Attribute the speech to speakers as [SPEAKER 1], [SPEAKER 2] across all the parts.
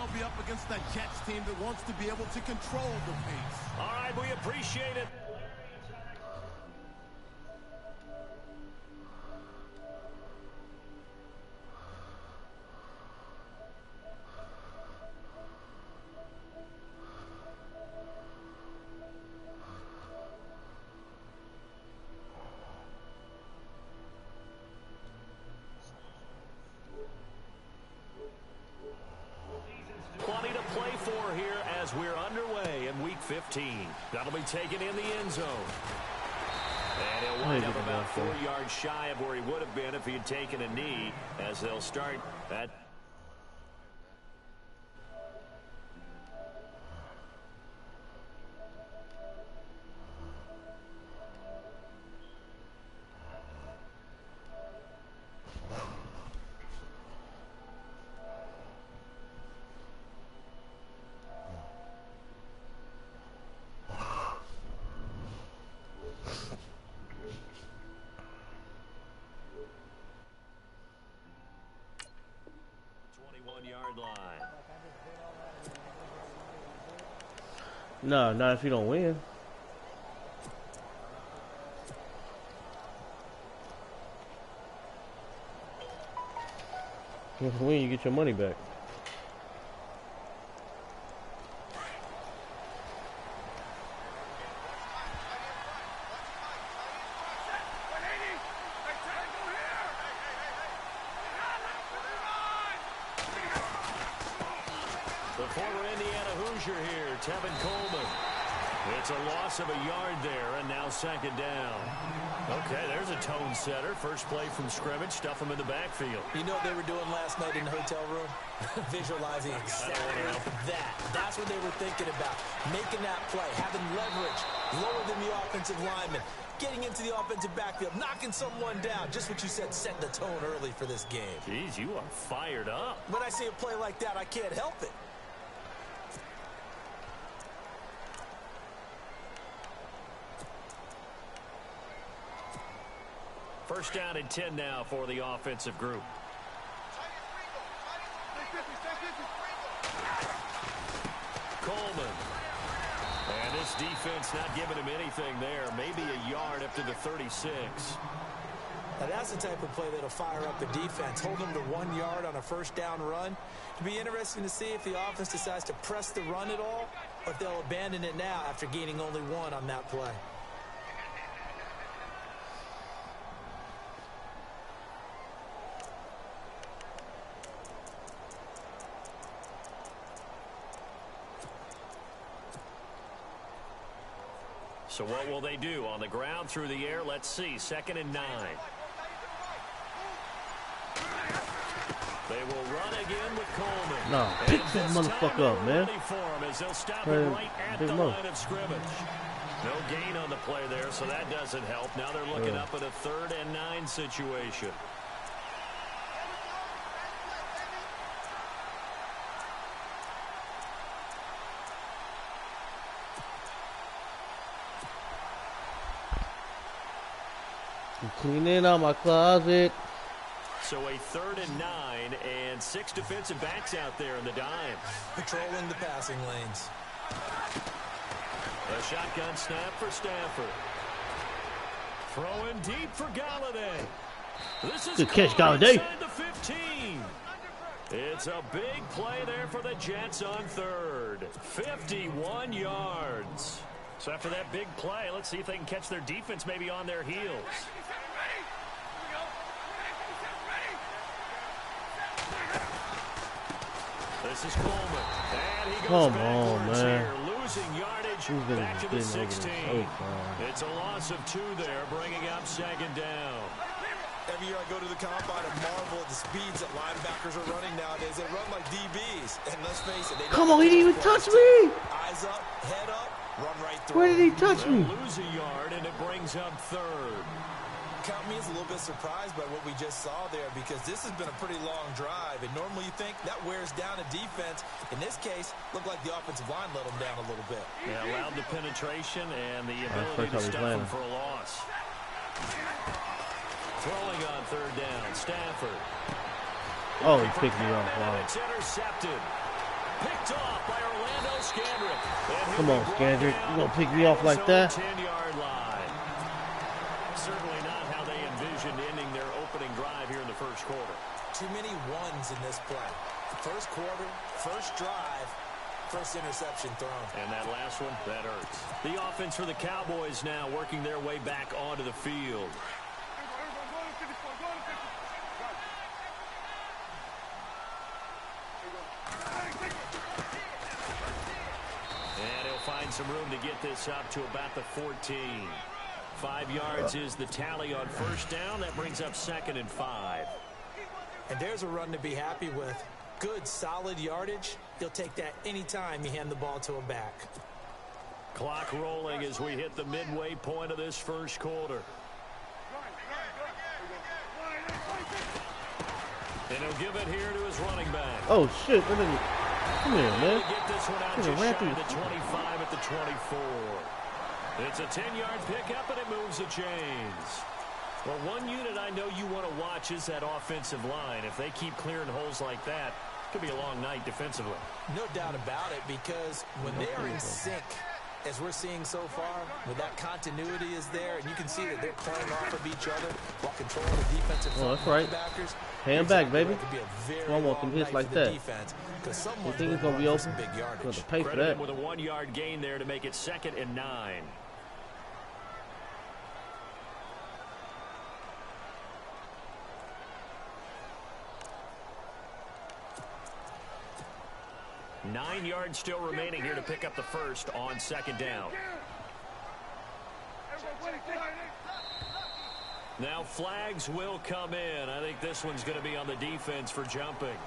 [SPEAKER 1] they'll be up against that Jets team that wants to be able to control the pace.
[SPEAKER 2] All right, we appreciate it. Plenty to play for here as we're underway in Week 15. That'll be taken in the end zone. And he'll wind up about 4 yards shy of where he would have been if he had taken a knee, as they'll start at...
[SPEAKER 3] No, not if you don't win. If you win, you get your money back.
[SPEAKER 2] It's a loss of a yard there, and now second down. Okay, there's a tone setter. First play from scrimmage, stuff him in the backfield.
[SPEAKER 4] You know what they were doing last night in the hotel room? Visualizing exactly that. That's what they were thinking about. Making that play, having leverage, lower than the offensive lineman, getting into the offensive backfield, knocking someone down. Just what you said, setting the tone early for this game.
[SPEAKER 2] Jeez, you are fired up.
[SPEAKER 4] When I see a play like that, I can't help it.
[SPEAKER 2] First down and 10 now for the offensive group. Coleman. And this defense not giving him anything there. Maybe a yard up to the 36.
[SPEAKER 4] Now that's the type of play that'll fire up the defense. Hold them to 1 yard on a first down run. It'll be interesting to see if the offense decides to press the run at all, or if they'll abandon it now after gaining only 1 on that play.
[SPEAKER 2] So what will they do? On the ground, through the air, let's see. 2nd and 9. They will run again with Coleman.
[SPEAKER 3] No, pick that motherfucker up, man.
[SPEAKER 2] For him as they'll stop him right at the line of scrimmage. No gain on the play there, so that doesn't help. Now they're looking up at a 3rd and 9 situation.
[SPEAKER 3] I'm cleaning out my closet.
[SPEAKER 2] So a 3rd and 9, and 6 defensive backs out there in the dime.
[SPEAKER 4] Patrolling the passing lanes.
[SPEAKER 2] A shotgun snap for Stafford. Throwing deep for Galladay. This is
[SPEAKER 3] good catch, Galladay.
[SPEAKER 2] The 15. It's a big play there for the Jets on 3rd. 51 yards. So after that big play, let's see if they can catch their defense maybe on their heels. This is Coleman. And he goes backwards here, losing yardage back to the 16. It's a loss of 2 there, bringing up 2nd down.
[SPEAKER 4] Every year I go to the combine and marvel at the speeds that linebackers are running nowadays. They run like DBs. And let's face it, they
[SPEAKER 3] come on, he didn't even touch me.
[SPEAKER 4] Eyes up, head up, run right through.
[SPEAKER 3] Where did he touch me?
[SPEAKER 2] Lose a yard, and it brings up 3rd.
[SPEAKER 4] Count me as a little bit surprised by what we just saw there, because this has been a pretty long drive, and normally you think that wears down a defense. In this case, looked like the offensive line let them down a little bit.
[SPEAKER 2] Yeah, allowed the penetration and the ability to stop them for a loss. Throwing on 3rd down, Stafford.
[SPEAKER 3] Oh, he picked me off. Wow.
[SPEAKER 2] It's intercepted. Picked off by Orlando Scandrick.
[SPEAKER 3] Come on, Scandrick. You gonna pick me off like that?
[SPEAKER 2] 10-yard line. Certainly not how they envisioned ending their opening drive here in the first quarter.
[SPEAKER 4] Too many ones in this play. First quarter, first drive, first interception thrown.
[SPEAKER 2] And that last one, that hurts. The offense for the Cowboys now working their way back onto the field. And he'll find some room to get this up to about the 14. 5 yards is the tally on first down. That brings up 2nd and 5.
[SPEAKER 4] And there's a run to be happy with. Good, solid yardage. You'll take that anytime you hand the ball to a back.
[SPEAKER 2] Clock rolling as we hit the midway point of this first quarter. And he'll give it here to his running back.
[SPEAKER 3] Oh, shit. Come here, man.
[SPEAKER 2] Get this one out just shy of the 25 at the 24. It's a 10-yard pickup, and it moves the chains. Well, one unit I know you want to watch is that offensive line. If they keep clearing holes like that, it could be a long night defensively.
[SPEAKER 4] No doubt about it, because when they are in sync, as we're seeing so far, when that continuity is there, and you can see that they're playing off of each other while controlling the defensive linebackers.
[SPEAKER 3] Hand back, baby.
[SPEAKER 4] I
[SPEAKER 3] want them hits like that. You think he's going to be open? You're going to pay for that.
[SPEAKER 2] With a 1-yard gain there to make it 2nd and 9. 9 yards still remaining here to pick up the first on 2nd down. Now flags will come in. I think this one's going to be on the defense for jumping.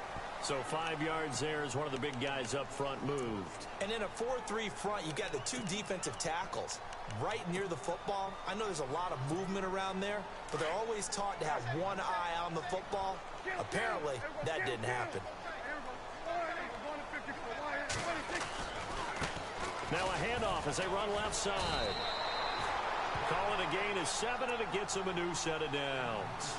[SPEAKER 2] So 5 yards there as one of the big guys up front moved.
[SPEAKER 4] And in a 4-3 front, you got the 2 defensive tackles right near the football. I know there's a lot of movement around there, but they're always taught to have one eye on the football. Apparently, that didn't happen.
[SPEAKER 2] Now a handoff as they run left side. Call it a gain of 7, and it gets them a new set of downs.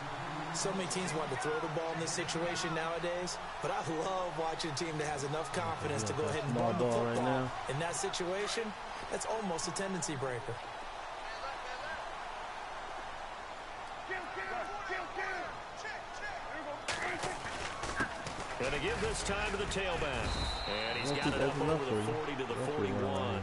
[SPEAKER 4] So many teams want to throw the ball in this situation nowadays, but I love watching a team that has enough confidence to go ahead and run the football. Right now. In that situation, that's almost a tendency breaker.
[SPEAKER 2] Going to give this time to the tailback. And he's got it up over the 40 to the 41.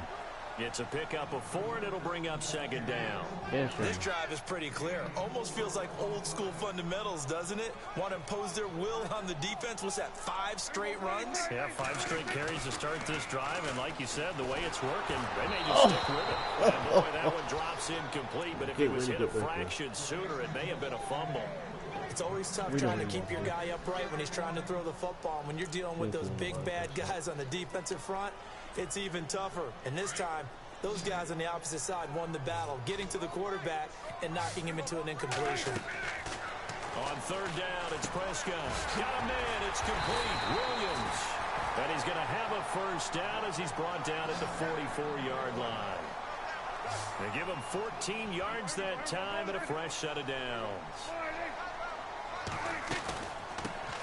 [SPEAKER 2] It's a pickup of 4, and it'll bring up 2nd down.
[SPEAKER 4] This drive is pretty clear. Almost feels like old school fundamentals, doesn't it? Want to impose their will on the defense. What's that, 5 straight runs?
[SPEAKER 2] Yeah, 5 straight carries to start this drive. And like you said, the way it's working, they may just stick with it. And boy, that one drops incomplete. But if he was hit a fraction sooner, it may have been a fumble.
[SPEAKER 4] It's always tough trying to keep your guy upright when he's trying to throw the football. When you're dealing with those big, bad guys on the defensive front, it's even tougher. And this time, those guys on the opposite side won the battle, getting to the quarterback and knocking him into an incompletion.
[SPEAKER 2] On 3rd down, it's Prescott. Got a man. It's complete. Williams. And he's going to have a first down as he's brought down at the 44-yard line. They give him 14 yards that time and a fresh set of downs.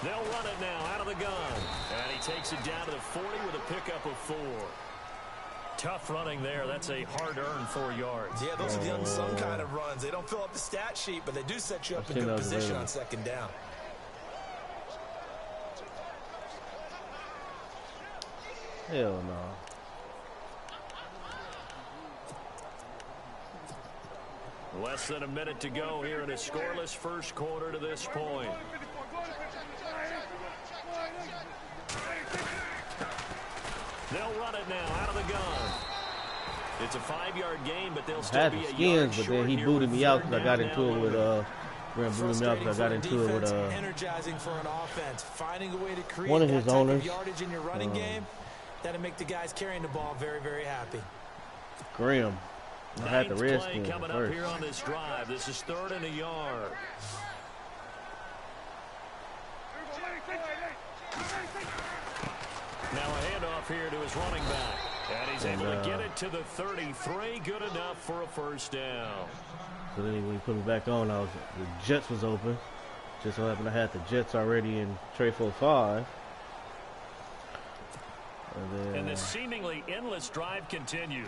[SPEAKER 2] They'll run it now out of the gun. And he takes it down to the 40 with a pickup of 4. Tough running there. That's a hard-earned 4 yards.
[SPEAKER 4] Yeah, those are the unsung kind of runs. They don't fill up the stat sheet, but they do set you up in good position on 2nd down.
[SPEAKER 3] Hell no.
[SPEAKER 2] Less than a minute to go here in a scoreless first quarter to this point. They'll run it now out of the gun. It's a 5-yard gain, but they'll still be a yard short.
[SPEAKER 3] But then he booted me out because I got into it with
[SPEAKER 4] energizing for an offense. Finding a way to create
[SPEAKER 3] one of his owners.
[SPEAKER 4] Yardage in your running game. That'll make the guys carrying the ball very, very happy.
[SPEAKER 3] Graham. I had the Redskins
[SPEAKER 2] coming up here on this drive. This is 3rd and a yard. Now a handoff here to his running back. And he's able to get it to the 33. Good enough for a first down.
[SPEAKER 3] So then when he put me back on, the Jets was open. Just so happened I had the Jets already in tray 4-5.
[SPEAKER 2] And this seemingly endless drive continues.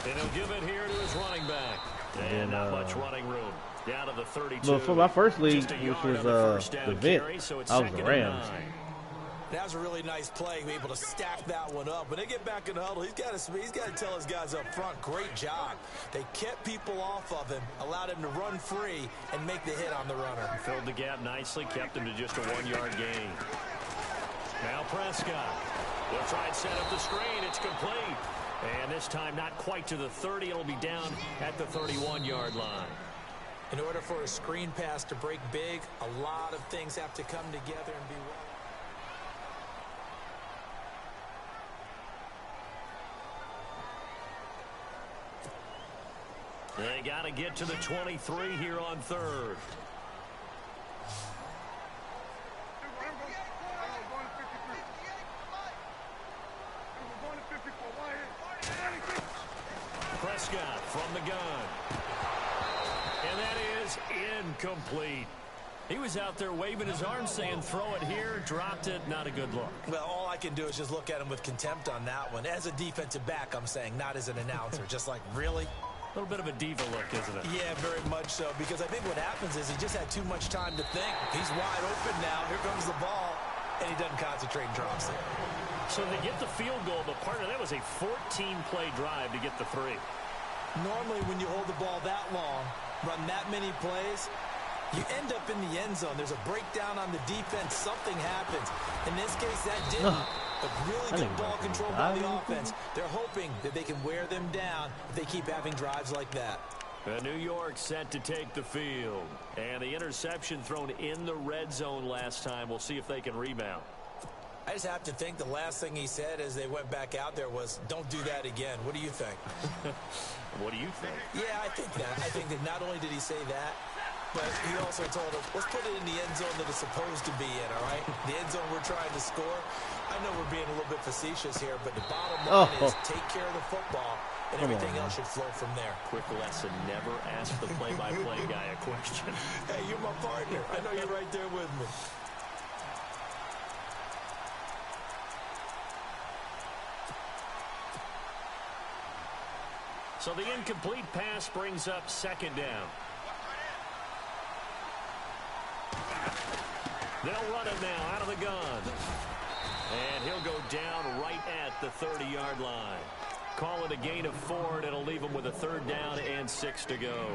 [SPEAKER 2] And he'll give it here to his running back. And not much running room. Down to the 32.
[SPEAKER 3] But for my first league, which was the Vent, I was the Rams.
[SPEAKER 4] That was a really nice play, able to stack that one up. When they get back in the huddle, he's got to tell his guys up front, great job. They kept people off of him, allowed him to run free, and make the hit on the runner.
[SPEAKER 2] Filled the gap nicely, kept him to just a 1-yard gain. Now Prescott. They'll try and set up the screen. It's complete. And this time not quite to the 30. It'll be down at the 31-yard line.
[SPEAKER 4] In order for a screen pass to break big, a lot of things have to come together and be well.
[SPEAKER 2] They got to get to the 23 here on third. Prescott from the gun. And that is incomplete. He was out there waving his arms saying throw it here, dropped it, not a good look.
[SPEAKER 4] Well, all I can do is just look at him with contempt on that one. As a defensive back, I'm saying, not as an announcer. Just like, really?
[SPEAKER 2] A little bit of a diva look, isn't it?
[SPEAKER 4] Yeah, very much so, because I think what happens is he just had too much time to think. He's wide open now. Here comes the ball, and he doesn't concentrate and drops it.
[SPEAKER 2] So they get the field goal, but partner, that was a 14-play drive to get the 3.
[SPEAKER 4] Normally, when you hold the ball that long, run that many plays, you end up in the end zone. There's a breakdown on the defense. Something happens. In this case, that didn't. But really good ball control by the offense. They're hoping that they can wear them down if they keep having drives like that.
[SPEAKER 2] New York set to take the field. And the interception thrown in the red zone last time. We'll see if they can rebound.
[SPEAKER 4] I just have to think the last thing he said as they went back out there was, don't do that again. What do you think?
[SPEAKER 2] What do you think?
[SPEAKER 4] Yeah, I think that. I think that not only did he say that, but he also told us, let's put it in the end zone that it's supposed to be in, all right? The end zone we're trying to score. I know we're being a little bit facetious here, but the bottom line is take care of the football, and everything else should flow from there.
[SPEAKER 2] Quick lesson, never ask the play-by-play guy a question.
[SPEAKER 4] Hey, you're my partner. I know you're right there with me.
[SPEAKER 2] So the incomplete pass brings up second down. They'll run it now out of the gun. And he'll go down right at the 30-yard line. Call it a gain of 4, and it'll leave him with a 3rd down and 6 to go.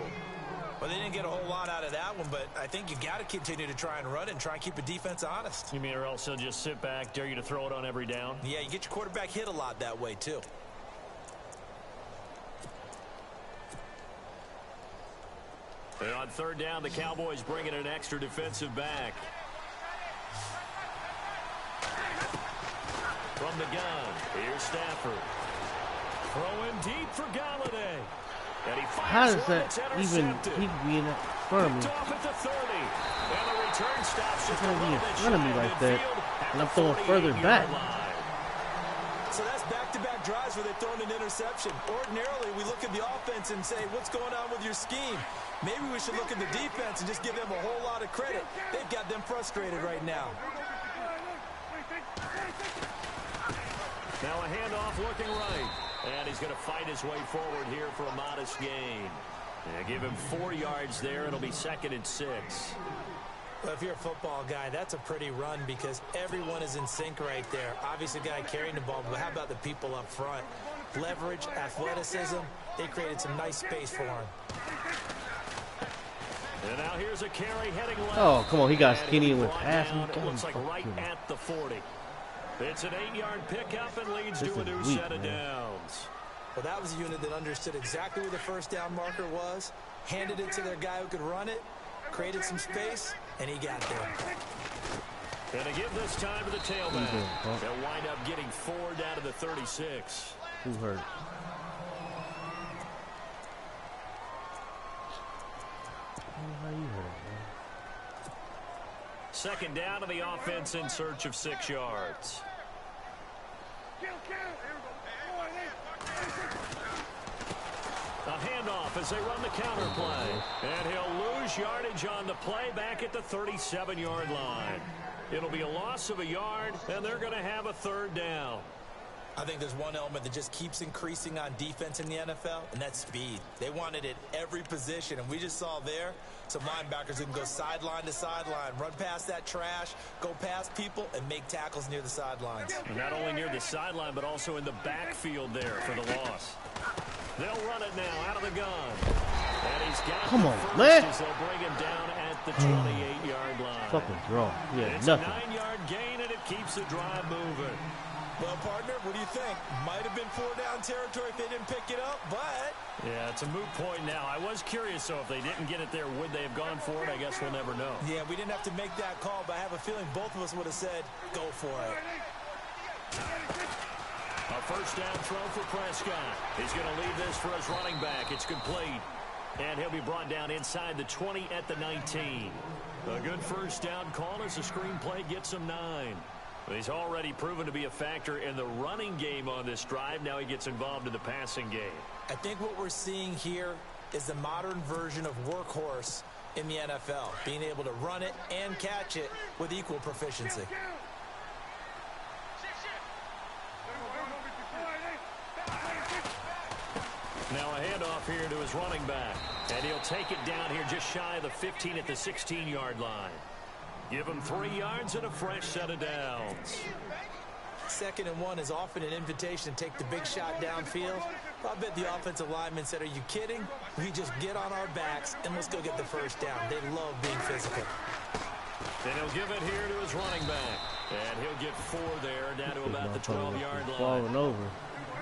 [SPEAKER 4] Well, they didn't get a whole lot out of that one, but I think you got to continue to try and run it and try and keep the defense honest.
[SPEAKER 2] You mean or else he'll just sit back, dare you to throw it on every down?
[SPEAKER 4] Yeah, you get your quarterback hit a lot that way, too.
[SPEAKER 2] And on 3rd down, the Cowboys bring in an extra defensive back. From the gun, here's Stafford. Throwing deep for Galladay. And he fires.
[SPEAKER 3] How does that even keep being in front of me?
[SPEAKER 2] Off at the 30. And the return stops just
[SPEAKER 3] it's gonna be in front of me like that, and I'm throwing further back.
[SPEAKER 4] So that's back-to-back drives where they've thrown an interception. Ordinarily, we look at the offense and say, what's going on with your scheme? Maybe we should look at the defense and just give them a whole lot of credit. They've got them frustrated right now.
[SPEAKER 2] Now a handoff looking right. And he's going to fight his way forward here for a modest gain. Yeah, give him 4 yards there. It'll be 2nd and 6.
[SPEAKER 4] Well, if you're a football guy, that's a pretty run because everyone is in sync right there. Obviously, the guy carrying the ball, but how about the people up front? Leverage, athleticism, they created some nice space for him.
[SPEAKER 2] And now here's a carry heading left.
[SPEAKER 3] Oh, come on. He got skinny with passing.
[SPEAKER 2] It looks like right at the 40. It's an 8-yard pickup and leads to a new set of downs.
[SPEAKER 4] Well, that was a unit that understood exactly where the 1st down marker was, handed it to their guy who could run it, created some space, and he got there.
[SPEAKER 2] And to give this time to the tailback. They'll wind up getting 4 down to the 36.
[SPEAKER 3] Who hurt? How you hurt, man?
[SPEAKER 2] 2nd down to the offense in search of 6 yards. A handoff off as they run the counter play. And he'll lose yardage on the play back at the 37-yard line. It'll be a loss of a yard, and they're going to have a third down.
[SPEAKER 4] I think there's one element that just keeps increasing on defense in the NFL, and that's speed. They want it at every position, and we just saw there some linebackers who can go sideline to sideline, run past that trash, go past people, and make tackles near the sidelines.
[SPEAKER 2] And not only near the sideline, but also in the backfield there for the loss. They'll run it now out of the gun. And he's got
[SPEAKER 3] Come on, man.
[SPEAKER 2] As they'll bring him down at the 28-yard line.
[SPEAKER 3] Fucking draw. Yeah,
[SPEAKER 2] it's
[SPEAKER 3] nothing.
[SPEAKER 2] a 9-yard gain, and it keeps the drive moving.
[SPEAKER 4] Well, partner, what do you think? Might have been 4-down territory if they didn't pick it up, but...
[SPEAKER 2] Yeah, it's a moot point now. I was curious, though, if they didn't get it there, would they have gone for it? I guess we'll never know.
[SPEAKER 4] Yeah, we didn't have to make that call, but I have a feeling both of us would have said, go for it.
[SPEAKER 2] A first down throw for Prescott. He's going to leave this for his running back. It's complete. And he'll be brought down inside the 20 at the 19. A good first down call as the screenplay gets him 9. He's already proven to be a factor in the running game on this drive. Now he gets involved in the passing game.
[SPEAKER 4] I think what we're seeing here is the modern version of workhorse in the NFL, being able to run it and catch it with equal proficiency.
[SPEAKER 2] Now a handoff here to his running back. And he'll take it down here just shy of the 15 at the 16-yard line. Give him 3 yards and a fresh set of downs.
[SPEAKER 4] 2nd and 1 is often an invitation to take the big shot downfield. I bet the offensive lineman said, are you kidding? We just get on our backs and let's go get the first down. They love being physical.
[SPEAKER 2] Then he'll give it here to his running back. And he'll get 4 there, down to about the 12-yard line.
[SPEAKER 3] Falling over.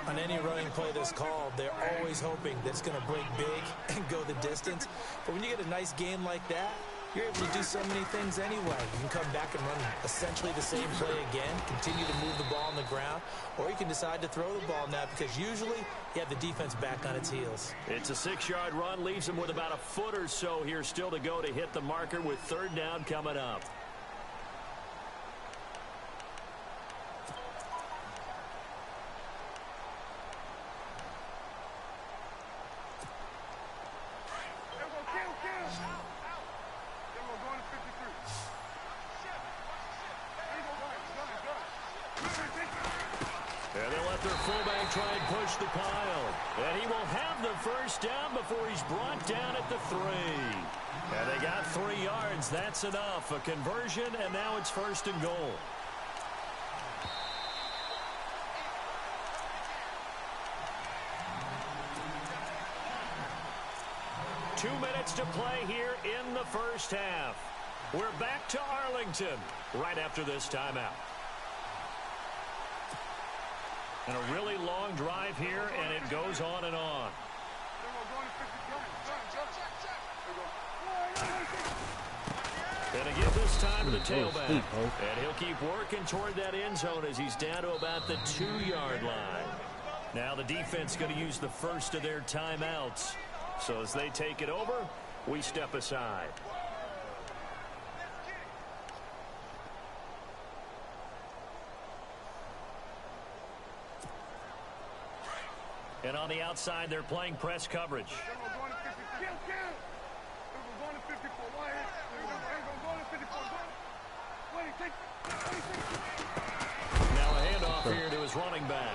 [SPEAKER 4] On any running play that's called, they're always hoping that it's going to break big and go the distance. But when you get a nice game like that, you're able to do so many things anyway. You can come back and run essentially the same play again, continue to move the ball on the ground, or you can decide to throw the ball now because usually you have the defense back on its heels.
[SPEAKER 2] It's a 6-yard run, leaves him with about a foot or so here still to go to hit the marker with 3rd down coming up. Try and push the pile. And he will have the first down before he's brought down at the 3. And they got 3 yards. That's enough. A conversion, and now it's 1st and goal. Two minutes to play here in the first half. We're back to Arlington right after this timeout. And a really long drive here, and it goes on and on. And again this time to the tailback. And he'll keep working toward that end zone as he's down to about the 2-yard line. Now the defense going to use the first of their timeouts. So as they take it over, we step aside. And on the outside, they're playing press coverage. Now a handoff here to his running back.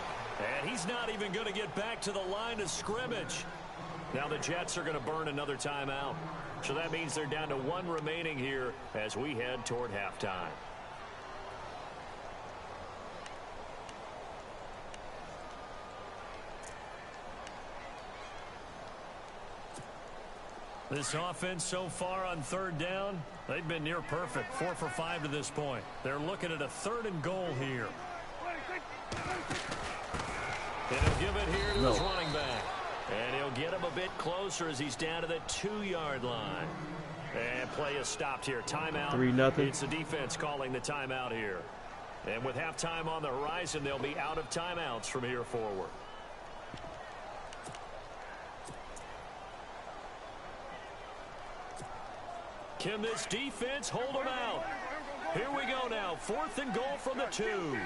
[SPEAKER 2] And he's not even going to get back to the line of scrimmage. Now the Jets are going to burn another timeout. So that means they're down to 1 remaining here as we head toward halftime. This offense so far on 3rd down, they've been near perfect. 4 for 5 to this point. They're looking at a 3rd and goal here. And he'll give it here to his running back. And he'll get him a bit closer as he's down to the 2-yard line. And play is stopped here. Timeout.
[SPEAKER 3] 3-0.
[SPEAKER 2] It's the defense calling the timeout here. And with halftime on the horizon, they'll be out of timeouts from here forward. Can this defense hold them out? Here we go now. 4th and goal from the 2.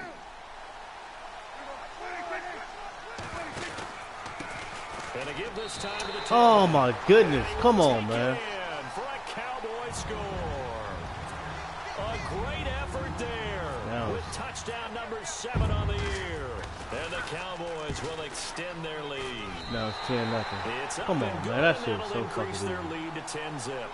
[SPEAKER 2] And to give this time to the
[SPEAKER 3] Oh my goodness. Come on, man.
[SPEAKER 2] For a Cowboy score. A great effort there. With touchdown number 7 on the year. And the Cowboys will extend their lead.
[SPEAKER 3] Now it's 10-0. Come on, man. That shit is so fucking
[SPEAKER 2] increase their lead to 10-zip.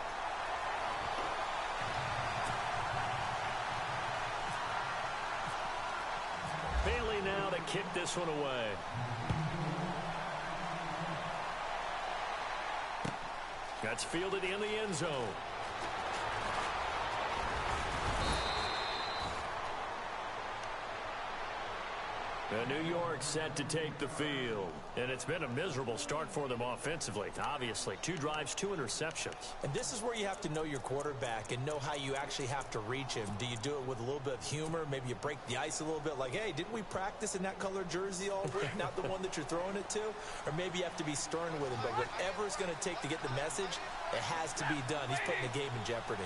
[SPEAKER 2] Bailey now to kick this one away. That's fielded in the end zone. New York set to take the field. And it's been a miserable start for them offensively. Obviously, 2 drives, 2 interceptions.
[SPEAKER 4] And this is where you have to know your quarterback and know how you actually have to reach him. Do you do it with a little bit of humor? Maybe you break the ice a little bit like, hey, didn't we practice in that colored jersey all week? Not the one that you're throwing it to? Or maybe you have to be stern with him. But whatever it's going to take to get the message, it has to be done. He's putting the game in jeopardy.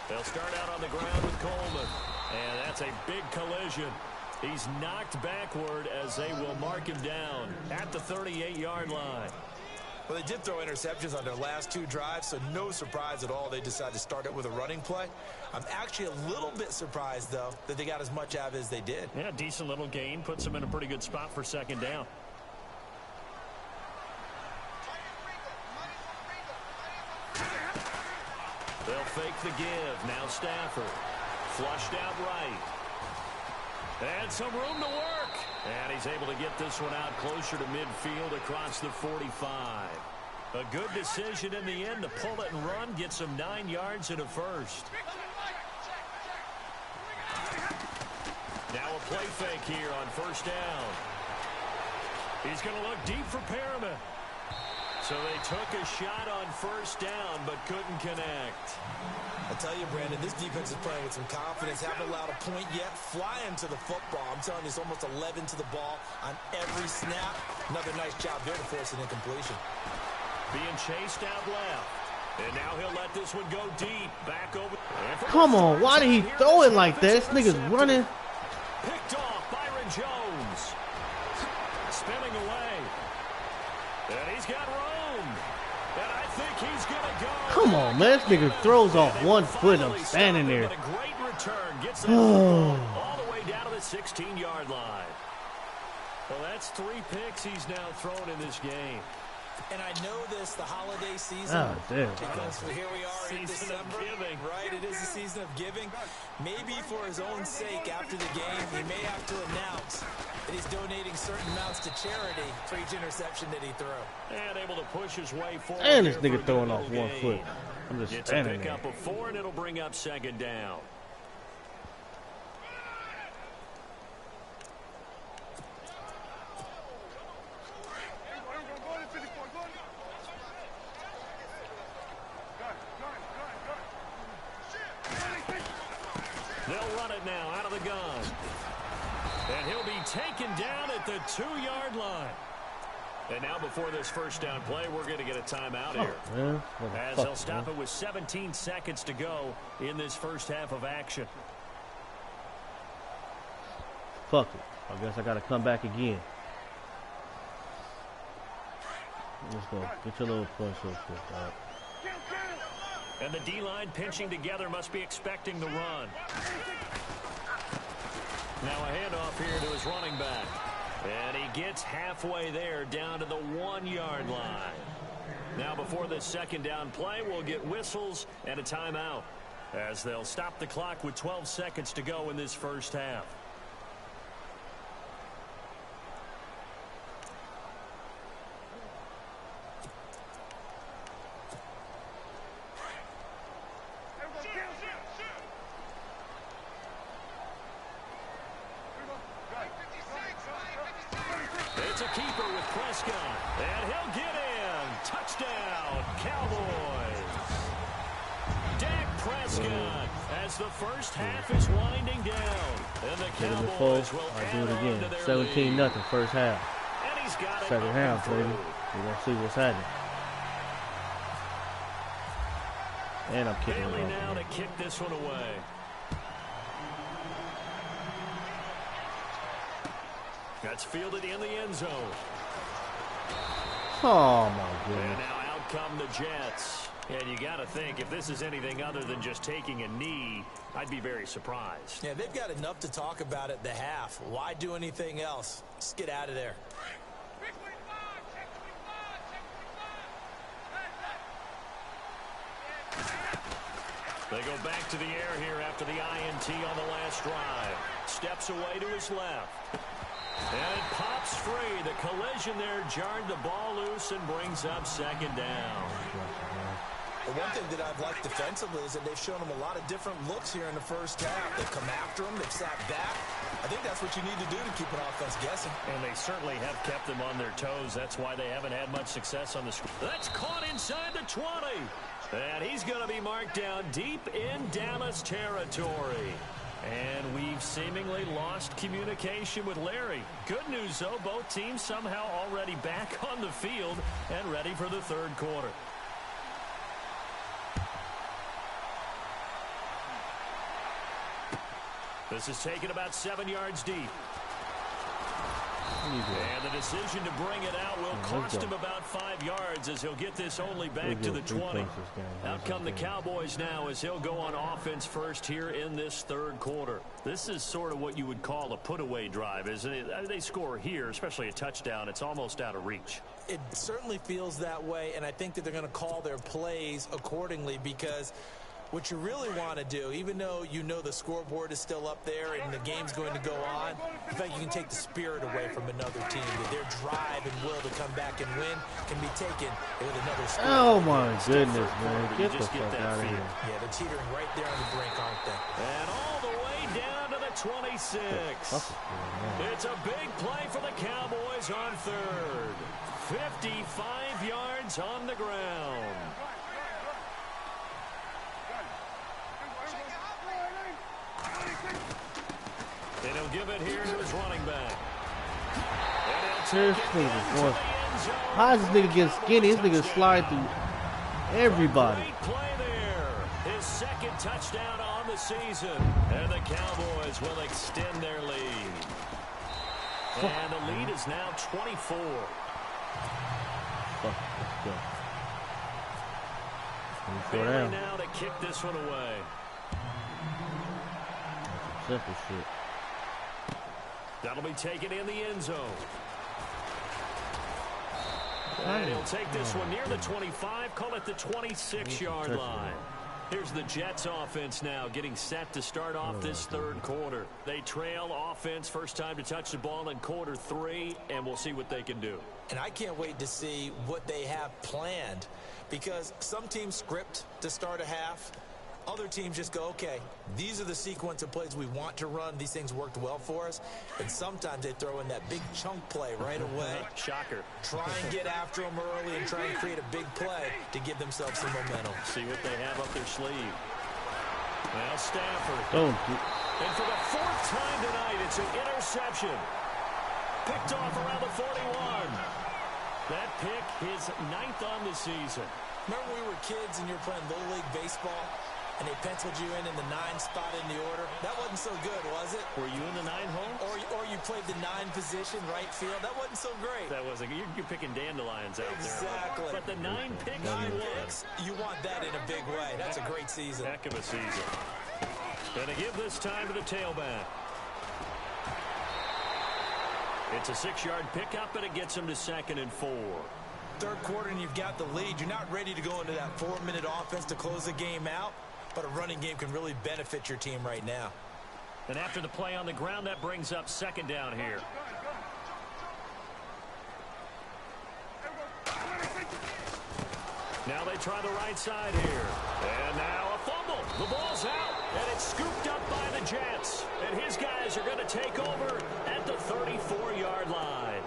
[SPEAKER 2] They'll start out on the ground with Coleman. And that's a big collision. He's knocked backward as they will mark him down at the 38-yard line.
[SPEAKER 4] Well, they did throw interceptions on their last 2 drives, so no surprise at all they decided to start it with a running play. I'm actually a little bit surprised, though, that they got as much out of it as they did.
[SPEAKER 2] Yeah, decent little gain. Puts them in a pretty good spot for 2nd down. They'll fake the give. Now Stafford. Flushed out right. And some room to work. And he's able to get this one out closer to midfield across the 45. A good decision in the end to pull it and run. Get some 9 yards and a first. Now a play fake here on 1st down. He's going to look deep for Perriman. So they took a shot on 1st down, but couldn't connect.
[SPEAKER 4] I tell you, Brandon, this defense is playing with some confidence. Haven't allowed a point yet. Flying to the football. I'm telling you, it's almost 11 to the ball on every snap. Another nice job there to force an incompletion.
[SPEAKER 2] Being chased out left. And now he'll let this one go deep. Back over.
[SPEAKER 3] Come on, why did he throw it like that? This nigga's running.
[SPEAKER 2] Picked off Byron Jones. Spinning away. And he's got room. And I think he's going to go.
[SPEAKER 3] Come on, man. This nigga throws off 1 foot. I'm standing there.
[SPEAKER 2] A great return. Gets that all the way down to the 16-yard line. Well, that's 3 picks he's now thrown in this game.
[SPEAKER 4] And I know this, the holiday season, because here we are in December, right? It is the season of giving. Maybe for his own sake, after the game, he may have to announce that he's donating certain amounts to charity for each interception that he threw.
[SPEAKER 2] And able to push his way forward.
[SPEAKER 3] And this nigga throwing off 1 foot. I'm just
[SPEAKER 2] it's
[SPEAKER 3] standing
[SPEAKER 2] a pickup
[SPEAKER 3] there.
[SPEAKER 2] of 4, and it'll bring up 2nd down. They'll run it now out of the gun. And he'll be taken down at the 2-yard line. And now before this 1st down play, we're going to get a timeout here. As they'll stop it with 17 seconds to go in this 1st half of action.
[SPEAKER 3] Fuck it. I guess I got to come back again. Let's go. Get your little punch real quick, all right?
[SPEAKER 2] And the D-line pinching together must be expecting the run. Now a handoff here to his running back. And he gets halfway there down to the 1-yard line. Now before this 2nd down play, we'll get whistles and a timeout as they'll stop the clock with 12 seconds to go in this 1st half. It's a keeper with Prescott, and he'll get in. Touchdown, Cowboys. Dak Prescott as the 1st half is winding down. And the Cowboys will
[SPEAKER 3] do it again. 17-0 1st half.
[SPEAKER 2] And he's got it
[SPEAKER 3] 2nd half, baby. We're going to see what's happening. And I'm kicking it off.
[SPEAKER 2] now to kick this one away. That's fielded in the end zone.
[SPEAKER 3] Oh, my goodness.
[SPEAKER 2] And now out come the Jets. And you got to think, if this is anything other than just taking a knee, I'd be very surprised.
[SPEAKER 4] Yeah, they've got enough to talk about at the half. Why do anything else? Just get out of there.
[SPEAKER 2] They go back to the air here after the INT on the last drive. Steps away to his left. And it pops free. The collision there jarred the ball loose and brings up second down.
[SPEAKER 4] The one thing that I've liked defensively is that they've shown them a lot of different looks here in the first half. They've come after them. They've sat back. I think that's what you need to do to keep an offense guessing.
[SPEAKER 2] And they certainly have kept them on their toes. That's why they haven't had much success on the screen. That's caught inside the 20. And he's going to be marked down deep in Dallas territory. And we've seemingly lost communication with Larry. Good news, though, both teams somehow already back on the field and ready for the third quarter. This is taken about 7 yards deep. And the decision to bring it out will cost him about 5 yards as he'll get this only back to the 20. Out come the Cowboys now as he'll go on offense first here in this third quarter. This is sort of what you would call a put-away drive, isn't it? They score here, especially a touchdown. It's almost out of reach.
[SPEAKER 4] It certainly feels that way, and I think that they're going to call their plays accordingly because what you really want to do, even though you know the scoreboard is still up there and the game's going to go on, in fact, you can take the spirit away from another team. That their drive and will to come back and win can be taken with another score.
[SPEAKER 3] Oh, my goodness, man. Get the fuck out of here.
[SPEAKER 4] Yeah, they're teetering right there on the brink, aren't they?
[SPEAKER 2] And all the way down to the 26. It's a big play for the Cowboys on third. 55 yards on the ground. And he'll give it here to his running back.
[SPEAKER 3] Seriously, how does this nigga get skinny? This nigga slide through everybody.
[SPEAKER 2] Great play there. His second touchdown on the season. And the Cowboys will extend their lead. And the lead is now 24.
[SPEAKER 3] Let's go.
[SPEAKER 2] Bailey now to kick this one away.
[SPEAKER 3] Simple shit.
[SPEAKER 2] That'll be taken in the end zone. And he'll take this one near the 25, call it the 26-yard line. Here's the Jets offense now getting set to start off this third quarter. They trail offense, first time to touch the ball in quarter 3, and we'll see what they can do.
[SPEAKER 4] And I can't wait to see what they have planned because some teams script to start a half. Other teams just go, okay, these are the sequence of plays we want to run. These things worked well for us. And sometimes they throw in that big chunk play right away.
[SPEAKER 2] Shocker.
[SPEAKER 4] Try and get after them early and try and create a big play to give themselves some momentum.
[SPEAKER 2] See what they have up their sleeve. Now Stafford.
[SPEAKER 3] And
[SPEAKER 2] for the 4th time tonight, it's an interception. Picked off around the 41. That pick is 9th on the season.
[SPEAKER 4] Remember we were kids and you were playing Little League baseball? And they penciled you in the 9 spot in the order. That wasn't so good, was it?
[SPEAKER 2] Were you in the 9 hole?
[SPEAKER 4] Or you played the 9 position, right field. That wasn't so great.
[SPEAKER 2] That wasn't. You're picking dandelions out
[SPEAKER 4] exactly.
[SPEAKER 2] there. But the 9 picks
[SPEAKER 4] you want that in a big way. That's a great season.
[SPEAKER 2] Heck of a season. Going to give this time to the tailback. It's a 6-yard pickup, and it gets him to 2nd and 4.
[SPEAKER 4] Third quarter, and you've got the lead. You're not ready to go into that 4-minute offense to close the game out. But a running game can really benefit your team right now.
[SPEAKER 2] And after the play on the ground, that brings up 2nd down here. Now they try the right side here. And now a fumble. The ball's out, and it's scooped up by the Jets. And his guys are going to take over at the 34-yard line.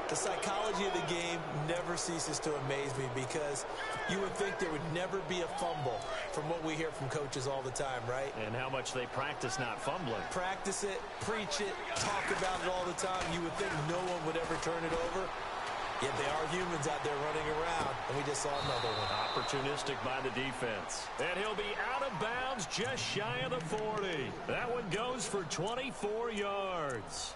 [SPEAKER 4] The psychology of the game never ceases to amaze me because you would think there would never be a fumble from what we hear from coaches all the time, right?
[SPEAKER 2] And how much they practice not fumbling.
[SPEAKER 4] Practice it, preach it, talk about it all the time. You would think no one would ever turn it over. Yet they are humans out there running around, and we just saw another one.
[SPEAKER 2] Opportunistic by the defense. And he'll be out of bounds just shy of the 40. That one goes for 24 yards.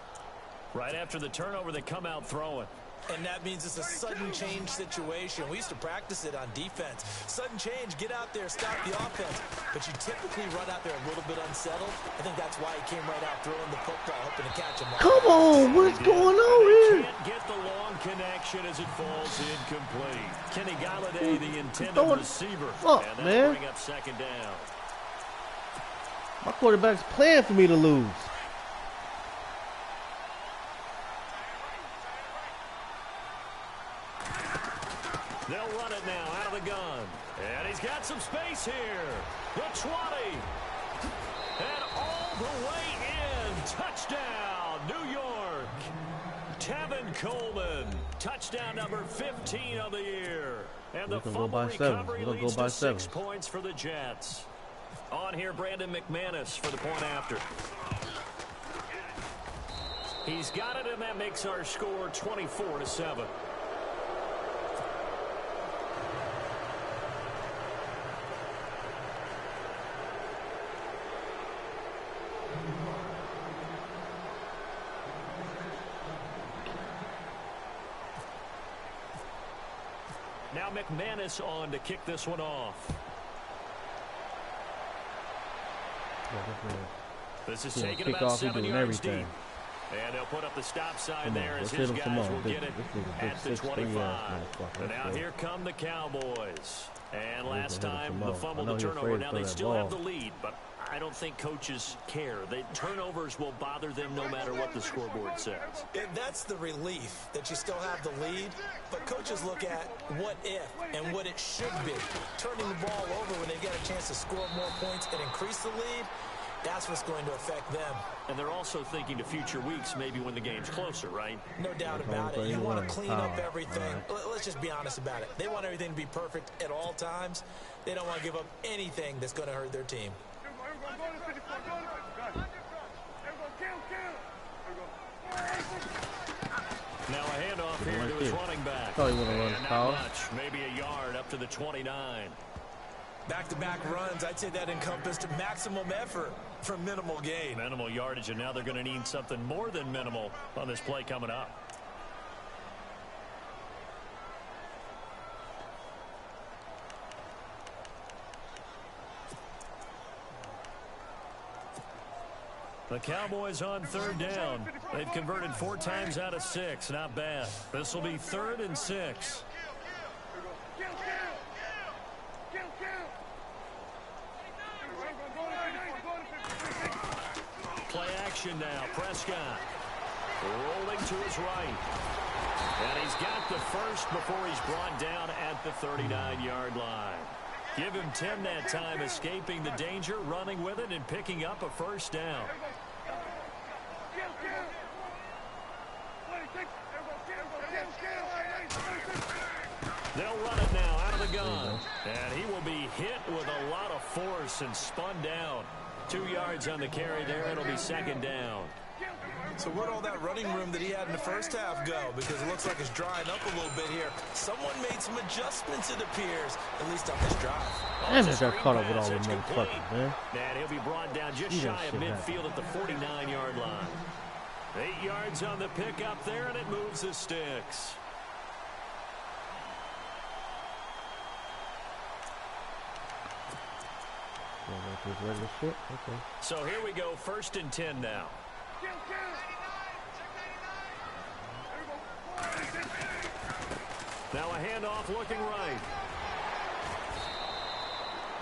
[SPEAKER 2] Right after the turnover, they come out throwing.
[SPEAKER 4] And that means it's a sudden change situation. We used to practice it on defense. Sudden change, get out there, stop the offense. But you typically run out there a little bit unsettled. I think that's why he came right out throwing the football, hoping to catch him.
[SPEAKER 3] Come on, what's going on here?
[SPEAKER 2] Can't get the long connection as it falls incomplete. Kenny Galladay, the intended receiver.
[SPEAKER 3] Fuck,
[SPEAKER 2] and
[SPEAKER 3] man.
[SPEAKER 2] bring up second down.
[SPEAKER 3] My quarterback's playing for me to lose.
[SPEAKER 2] They'll run it now out of the gun. And he's got some space here. The 20. And all the way in. Touchdown, New York. Tevin Coleman. Touchdown number 15 of the year. And the fumble recovery leads to 6 points for the Jets. On here, Brandon McManus for the point after. He's got it, and that makes our score 24-7. Now McManus on to kick this one off. This is taking about 7 yards deep. And they'll put up the stop sign there as his guys will get it at the 25. And now here come the Cowboys. And last time, the fumble, the turnover. Now they still have the lead, but I don't think coaches care. The turnovers will bother them no matter what the scoreboard says.
[SPEAKER 4] And that's the relief that you still have the lead, but coaches look at what if and what it should be. Turning the ball over when they get a chance to score more points and increase the lead, that's what's going to affect them.
[SPEAKER 2] And they're also thinking to future weeks, maybe when the game's closer, right?
[SPEAKER 4] No doubt about it. You want to clean up everything. Let's just be honest about it. They want everything to be perfect at all times. They don't want to give up anything that's going to hurt their team.
[SPEAKER 2] Now a handoff here to his running back.
[SPEAKER 3] Probably want to run
[SPEAKER 2] not much, maybe a yard up to the 29.
[SPEAKER 4] Back-to-back runs, I'd say that encompassed maximum effort for minimal gain.
[SPEAKER 2] Minimal yardage, and now they're going to need something more than minimal on this play coming up. The Cowboys on third down. They've converted 4 times out of 6. Not bad. This will be 3rd and 6. Play action now. Prescott rolling to his right. And he's got the first before he's brought down at the 39-yard line. Give him 10 that time, escaping the danger, running with it, and picking up a first down. They'll run it now out of the gun. And he will be hit with a lot of force and spun down. 2 yards on the carry there. It'll be 2nd down.
[SPEAKER 4] So where'd all that running room that he had in the first half go? Because it looks like it's drying up a little bit here. Someone made some adjustments, it appears, at least on this drive.
[SPEAKER 3] And I got caught up with all the motherfuckers, man.
[SPEAKER 2] And he'll be brought down just shy of midfield at the 49-yard line. 8 yards on the pickup there, and it moves the sticks.
[SPEAKER 3] Okay.
[SPEAKER 2] So here we go, 1st and 10 now. Now a handoff looking right.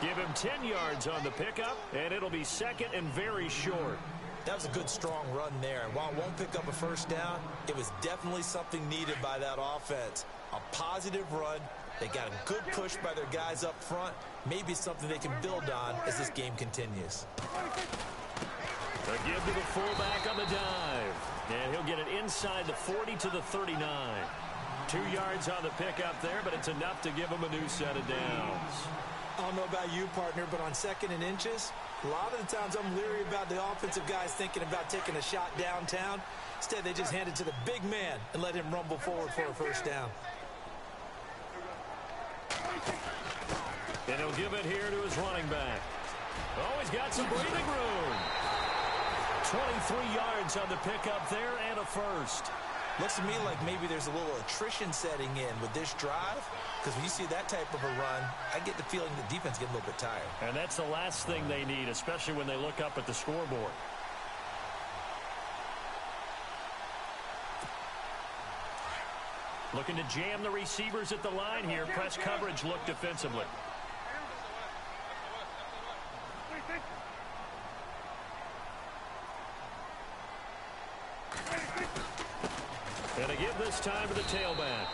[SPEAKER 2] Give him 10 yards on the pickup, and it'll be 2nd and very short.
[SPEAKER 4] That was a good, strong run there. While it won't pick up a first down, it was definitely something needed by that offense. A positive run. They got a good push by their guys up front. Maybe something they can build on as this game continues.
[SPEAKER 2] The give to the fullback on the dive. And he'll get it inside the 40 to the 39. 2 yards on the pickup there, but it's enough to give him a new set of downs.
[SPEAKER 4] I don't know about you, partner, but on 2nd and inches, a lot of the times I'm leery about the offensive guys thinking about taking a shot downtown. Instead, they just hand it to the big man and let him rumble forward for a first down.
[SPEAKER 2] And he'll give it here to his running back. Oh, he's got some breathing room. 23 yards on the pickup there and a first.
[SPEAKER 4] Looks to me like maybe there's a little attrition setting in with this drive, because when you see that type of a run, I get the feeling the defense gets a little bit tired.
[SPEAKER 2] And that's the last thing they need, especially when they look up at the scoreboard. Looking to jam the receivers at the line here. Press coverage look defensively. And they give this time to the tailback.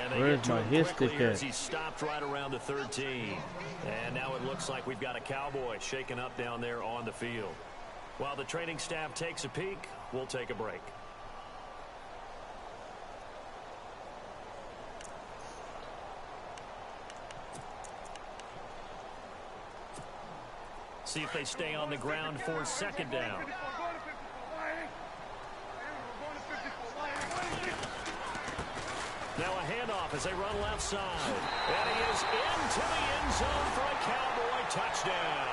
[SPEAKER 2] And they
[SPEAKER 3] Where's
[SPEAKER 2] get to
[SPEAKER 3] my
[SPEAKER 2] him
[SPEAKER 3] hit
[SPEAKER 2] quickly
[SPEAKER 3] stick
[SPEAKER 2] as
[SPEAKER 3] at?
[SPEAKER 2] he stopped right around the 13. And now it looks like we've got a Cowboy shaking up down there on the field. While the training staff takes a peek, we'll take a break. See if they stay on the ground for second down. Now a handoff as they run left side. And he is into the end zone for a Cowboy touchdown.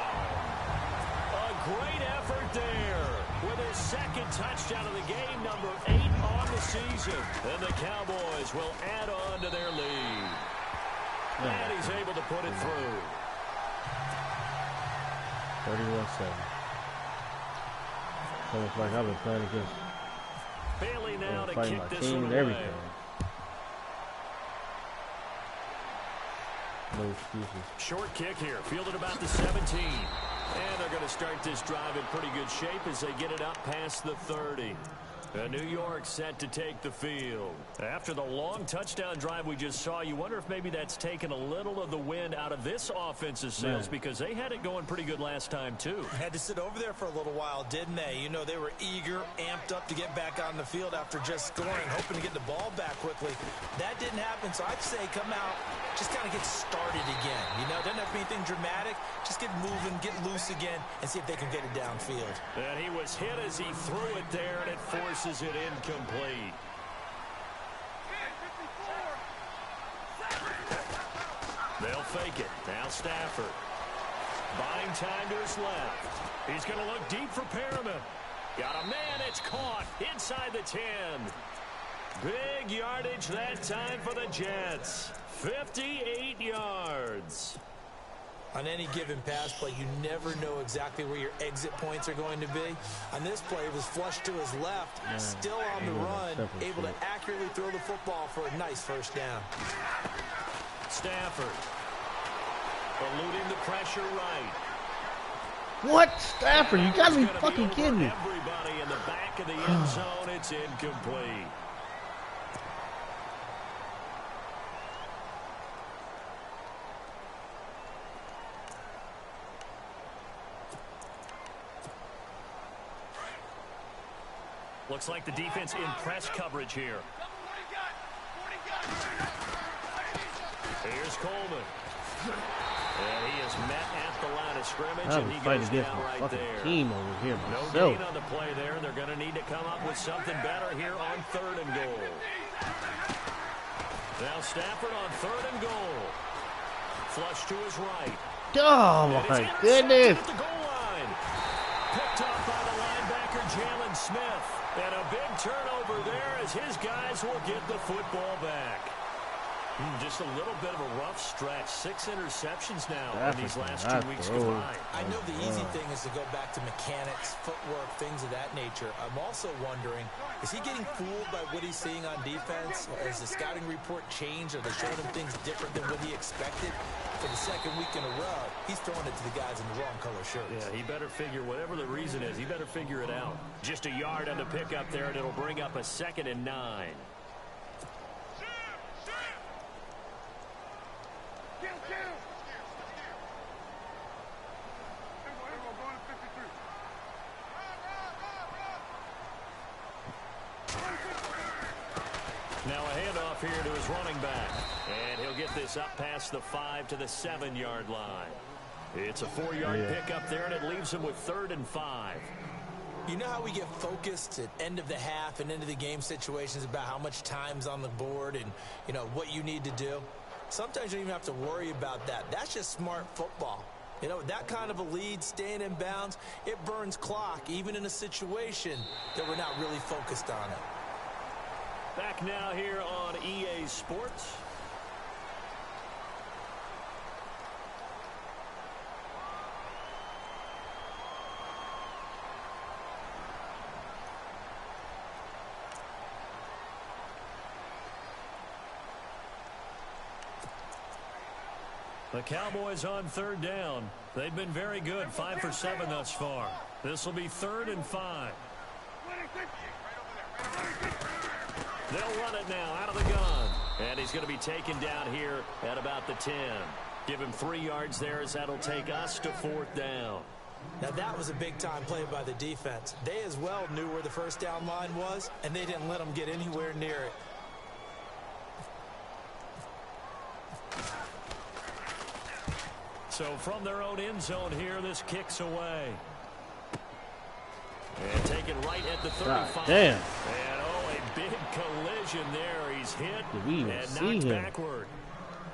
[SPEAKER 2] A great effort there with his second touchdown of the game, number 8 on the season. And the Cowboys will add on to their lead. And he's able to put it through.
[SPEAKER 3] 31-7. Almost like I've been playing against
[SPEAKER 2] Bailey now to
[SPEAKER 3] fighting
[SPEAKER 2] kick
[SPEAKER 3] my
[SPEAKER 2] this
[SPEAKER 3] team
[SPEAKER 2] one
[SPEAKER 3] and
[SPEAKER 2] away.
[SPEAKER 3] everything. No excuses.
[SPEAKER 2] Short kick here, fielded about the 17. And they're going to start this drive in pretty good shape as they get it up past the 30. And New York set to take the field. After the long touchdown drive we just saw, you wonder if maybe that's taken a little of the wind out of this offensive sails, because they had it going pretty good last time too.
[SPEAKER 4] Had to sit over there for a little while, didn't they? You know, they were eager, amped up to get back on the field after just scoring, hoping to get the ball back quickly. That didn't happen, so I'd say come out, just kind of get started again. You know, doesn't have to be anything dramatic. Just get moving, get loose again, and see if they can get it downfield.
[SPEAKER 2] And he was hit as he threw it there, and it forces it incomplete. They'll fake it. Now Stafford. Buying time to his left. He's going to look deep for Perriman. Got a man. It's caught inside the 10. Big yardage that time for the Jets. 58 yards.
[SPEAKER 4] On any given pass play, you never know exactly where your exit points are going to be. On this play, it was flushed to his left, still on the run, able to accurately throw the football for a nice first down.
[SPEAKER 2] Stafford eluding the pressure right.
[SPEAKER 3] What? Stafford, you gotta be fucking kidding me.
[SPEAKER 2] Everybody in the back of the end zone, it's incomplete. Looks like the defense in press coverage here. Here's Coleman. And he is met at the line of scrimmage, and he goes down right there.
[SPEAKER 3] Team over here
[SPEAKER 2] No
[SPEAKER 3] myself.
[SPEAKER 2] gain on the play there, and they're going to need to come up with something better here on 3rd and goal. Now Stafford on 3rd and goal. Flush to his right.
[SPEAKER 3] Oh my goodness.
[SPEAKER 2] At the goal line. Picked up by the linebacker Jalen Smith. And a big turnover there as his guys will get the football back. Just a little bit of a rough stretch. 6 interceptions now in these last 2 weeks combined.
[SPEAKER 4] I know the easy thing is to go back to mechanics, footwork, things of that nature. I'm also wondering, is he getting fooled by what he's seeing on defense? Has the scouting report changed? Are they showing him things different than what he expected? For the 2nd week in a row, he's throwing it to the guys in the wrong color shirts.
[SPEAKER 2] Yeah, he better figure, whatever the reason is, he better figure it out. Just a yard on the pickup there, and it'll bring up a 2nd and 9. Now a handoff here to his running back. And he'll get this up past the 5 to the 7-yard line. It's a 4-yard pickup there, and it leaves him with 3rd and 5.
[SPEAKER 4] You know how we get focused at end of the half and end of the game situations about how much time's on the board and, you know, what you need to do? Sometimes you don't even have to worry about that. That's just smart football. You know, that kind of a lead, staying in bounds, it burns clock, even in a situation that we're not really focused on it.
[SPEAKER 2] Back now here on EA Sports. The Cowboys on third down. They've been very good, 5 for 7 thus far. This will be 3rd and 5. They'll run it now out of the gun. And he's going to be taken down here at about the 10. Give him 3 yards there as that'll take us to 4th down.
[SPEAKER 4] Now that was a big-time play by the defense. They as well knew where the first down line was, and they didn't let them get anywhere near it.
[SPEAKER 2] So from their own end zone here, this kicks away. And taken right at the 35.
[SPEAKER 3] God damn.
[SPEAKER 2] And oh, a big collision there. He's hit and knocked backward.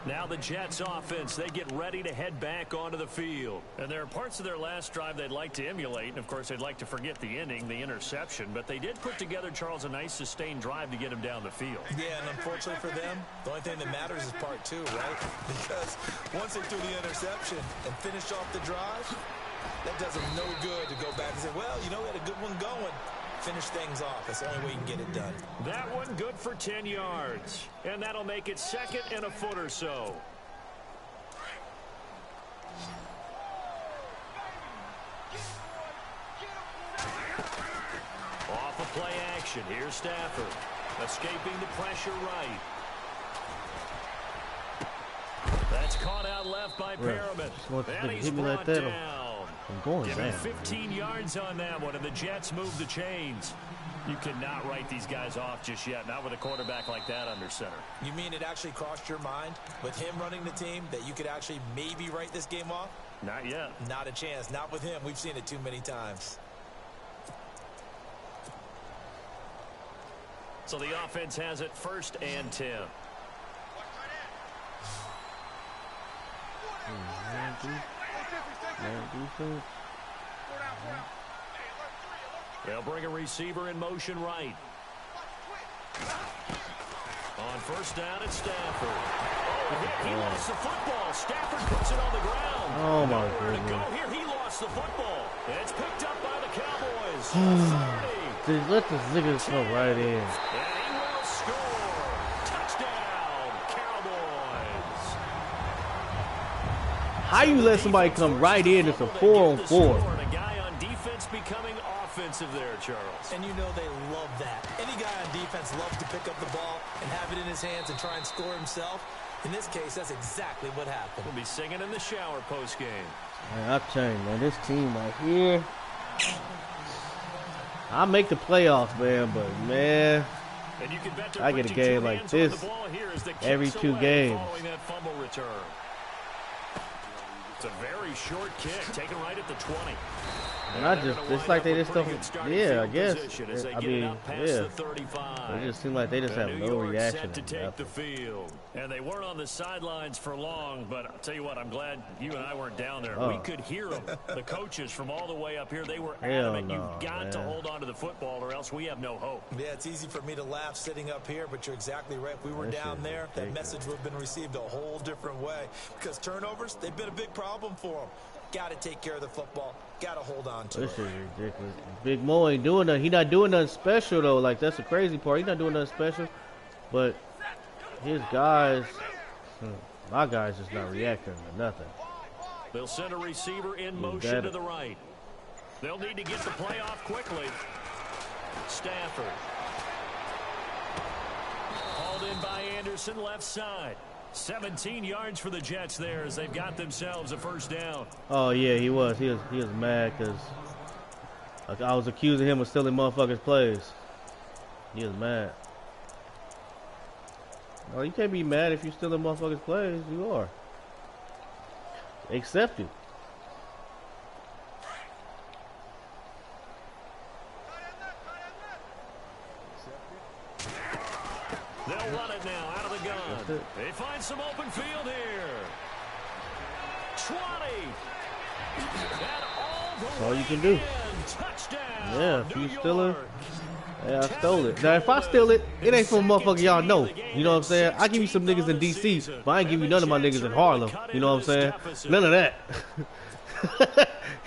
[SPEAKER 2] Now the Jets offense, they get ready to head back onto the field. And there are parts of their last drive they'd like to emulate. And, of course, they'd like to forget the ending, the interception. But they did put together, Charles, a nice sustained drive to get him down the field.
[SPEAKER 4] Yeah, and unfortunately for them, the only thing that matters is part 2, right? Because once they threw the interception and finished off the drive, that does them no good to go back and say, well, you know, we had a good one going. Finish things off. That's the only way you can get it done.
[SPEAKER 2] That one good for 10 yards. And that'll make it 2nd and a foot or so. Off of play action. Here's Stafford. Escaping the pressure right. That's caught out left by Perriman. And he's brought down.
[SPEAKER 3] I'm going
[SPEAKER 2] Give him 15 yards on that one, and the Jets move the chains. You cannot write these guys off just yet, not with a quarterback like that under center.
[SPEAKER 4] You mean it actually crossed your mind with him running the team that you could actually maybe write this game off?
[SPEAKER 2] Not yet.
[SPEAKER 4] Not a chance. Not with him. We've seen it too many times.
[SPEAKER 2] So the offense has it 1st and 10. They'll bring a receiver in motion right. On 1st down, it's Stafford. Oh, he lost the football. Stafford puts it on the ground.
[SPEAKER 3] Oh, my goodness.
[SPEAKER 2] To go here, he lost the football. It's picked up by the Cowboys.
[SPEAKER 3] Dude, let the niggas come right in.
[SPEAKER 2] And he will score. Touchdown, Cowboys.
[SPEAKER 3] How you let somebody come right in? It's a 4-on-4.
[SPEAKER 2] A guy on defense becoming offensive there, Charles.
[SPEAKER 4] And you know they love that. Any guy on defense loves to pick up the ball and have it in his hands and try and score himself. In this case, that's exactly what happened.
[SPEAKER 2] We'll be singing in the shower post-game.
[SPEAKER 3] Man, I'm telling you, man, this team right here. I make the playoffs, man, but man, I get a game like this every 2 games.
[SPEAKER 2] It's a very short kick, taken right at the 20.
[SPEAKER 3] And it's like they just don't, yeah, I guess. I mean, yeah. It just seems like they just have no reaction.
[SPEAKER 2] To take the field. And they weren't on the sidelines for long, but I'll tell you what, I'm glad you and I weren't down there. We could hear them. The coaches from all the way up here, they were adamant. You've got to hold on to the football or else we have no hope.
[SPEAKER 4] Yeah, it's easy for me to laugh sitting up here, but you're exactly right. If we were down there, that message would have been received a whole different way. Because turnovers, they've been a big problem for them. Got to take care of the football. Got to hold on to it.
[SPEAKER 3] This is ridiculous. Big Mo ain't doing nothing. He not doing nothing special, though. Like, that's the crazy part. He's not doing nothing special. But his guys, my guys just not reacting to nothing.
[SPEAKER 2] They'll send a receiver in motion to the right. They'll need to get the play off quickly. Stafford. Hauled in by Anderson, left side. 17 yards for the Jets there as they've got themselves a 1st down.
[SPEAKER 3] Oh, yeah, he was. He was mad because I was accusing him of stealing motherfuckers' plays. He was mad. No, you can't be mad if you're stealing motherfuckers' plays. You are. Accept it.
[SPEAKER 2] They'll run it now out of the gun. They find some open field here. 20.
[SPEAKER 3] That's all you can do. Yeah, if you steal it, yeah, I stole it. Now, if I steal it, it ain't for a motherfucker y'all know. You know what I'm saying? I give you some niggas in D.C., but I ain't give you none of my niggas in Harlem. You know what I'm saying? None of that.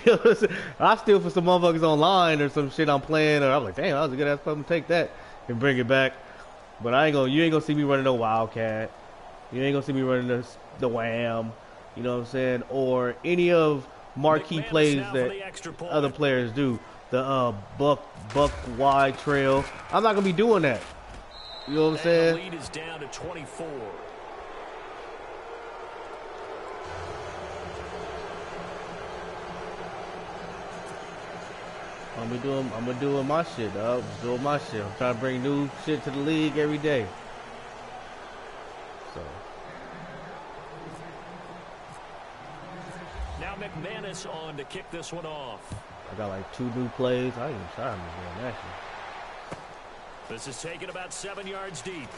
[SPEAKER 3] You know what I'm saying? I steal for some motherfuckers online or some shit I'm playing, or I'm like, damn, that was a good ass play. I'm gonna take that and bring it back. But you ain't gonna see me running no Wildcat. You ain't gonna see me running the Wham. You know what I'm saying? Or any of marquee plays that other players do. The buck wide trail. I'm not gonna be doing that. You know what I'm saying?
[SPEAKER 2] The lead is down to 24.
[SPEAKER 3] I'm gonna do my shit, dog. I'm doing my shit. I'm trying to bring new shit to the league every day. So
[SPEAKER 2] now McManus on to kick this one off.
[SPEAKER 3] I got like 2 new plays. I ain't even trying to do action.
[SPEAKER 2] This is taken about 7 yards deep.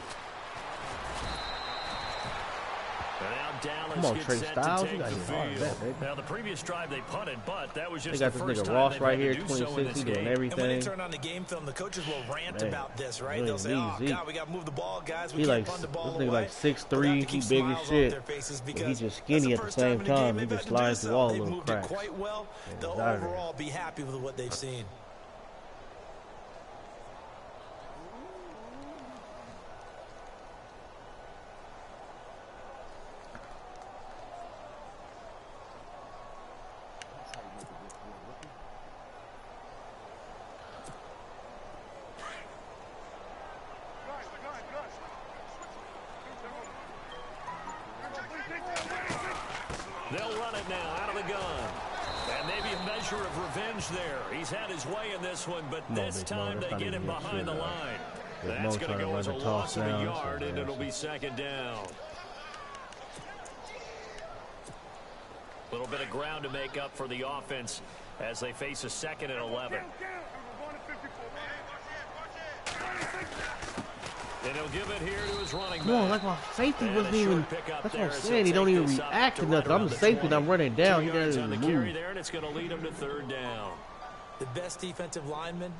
[SPEAKER 2] And now Dallas
[SPEAKER 3] Come on,
[SPEAKER 2] gets
[SPEAKER 3] Trey
[SPEAKER 2] set
[SPEAKER 3] Styles.
[SPEAKER 2] to
[SPEAKER 3] You
[SPEAKER 2] take
[SPEAKER 3] got
[SPEAKER 2] the
[SPEAKER 3] hit hard
[SPEAKER 2] field.
[SPEAKER 3] that, baby.
[SPEAKER 2] Now the previous drive they punted, but that was
[SPEAKER 3] They
[SPEAKER 2] just
[SPEAKER 3] got
[SPEAKER 2] the
[SPEAKER 3] this
[SPEAKER 2] first
[SPEAKER 3] nigga
[SPEAKER 2] time
[SPEAKER 3] Ross
[SPEAKER 2] they've
[SPEAKER 3] right
[SPEAKER 2] had
[SPEAKER 3] here,
[SPEAKER 2] to do so in
[SPEAKER 3] 26.
[SPEAKER 2] this
[SPEAKER 3] He doing
[SPEAKER 2] game.
[SPEAKER 3] everything.
[SPEAKER 4] And when they turn on the game film, the coaches will rant about this, right? They'll say, "Oh God, we got to move the ball, guys. We can't punt the ball away."
[SPEAKER 3] This nigga like 6'3", he big as shit. But he just skinny at the same time. He just slides through all little cracks.
[SPEAKER 4] Quite well. They'll overall be happy with what they've seen.
[SPEAKER 2] They'll run it now out of the gun. And maybe a measure of revenge there. He's had his way in this one, but this time they get him behind the line. That's going to go as a loss of a yard, and it'll be second down. A little bit of ground to make up for the offense as they face a 2nd and 11. And he'll give it here to his running back.
[SPEAKER 3] No, like my safety wasn't even. That's what I'm saying. He don't even react to nothing. I'm the safety and I'm running down. He doesn't even move.
[SPEAKER 2] There, and it's going to lead him to 3rd down.
[SPEAKER 4] The best defensive linemen,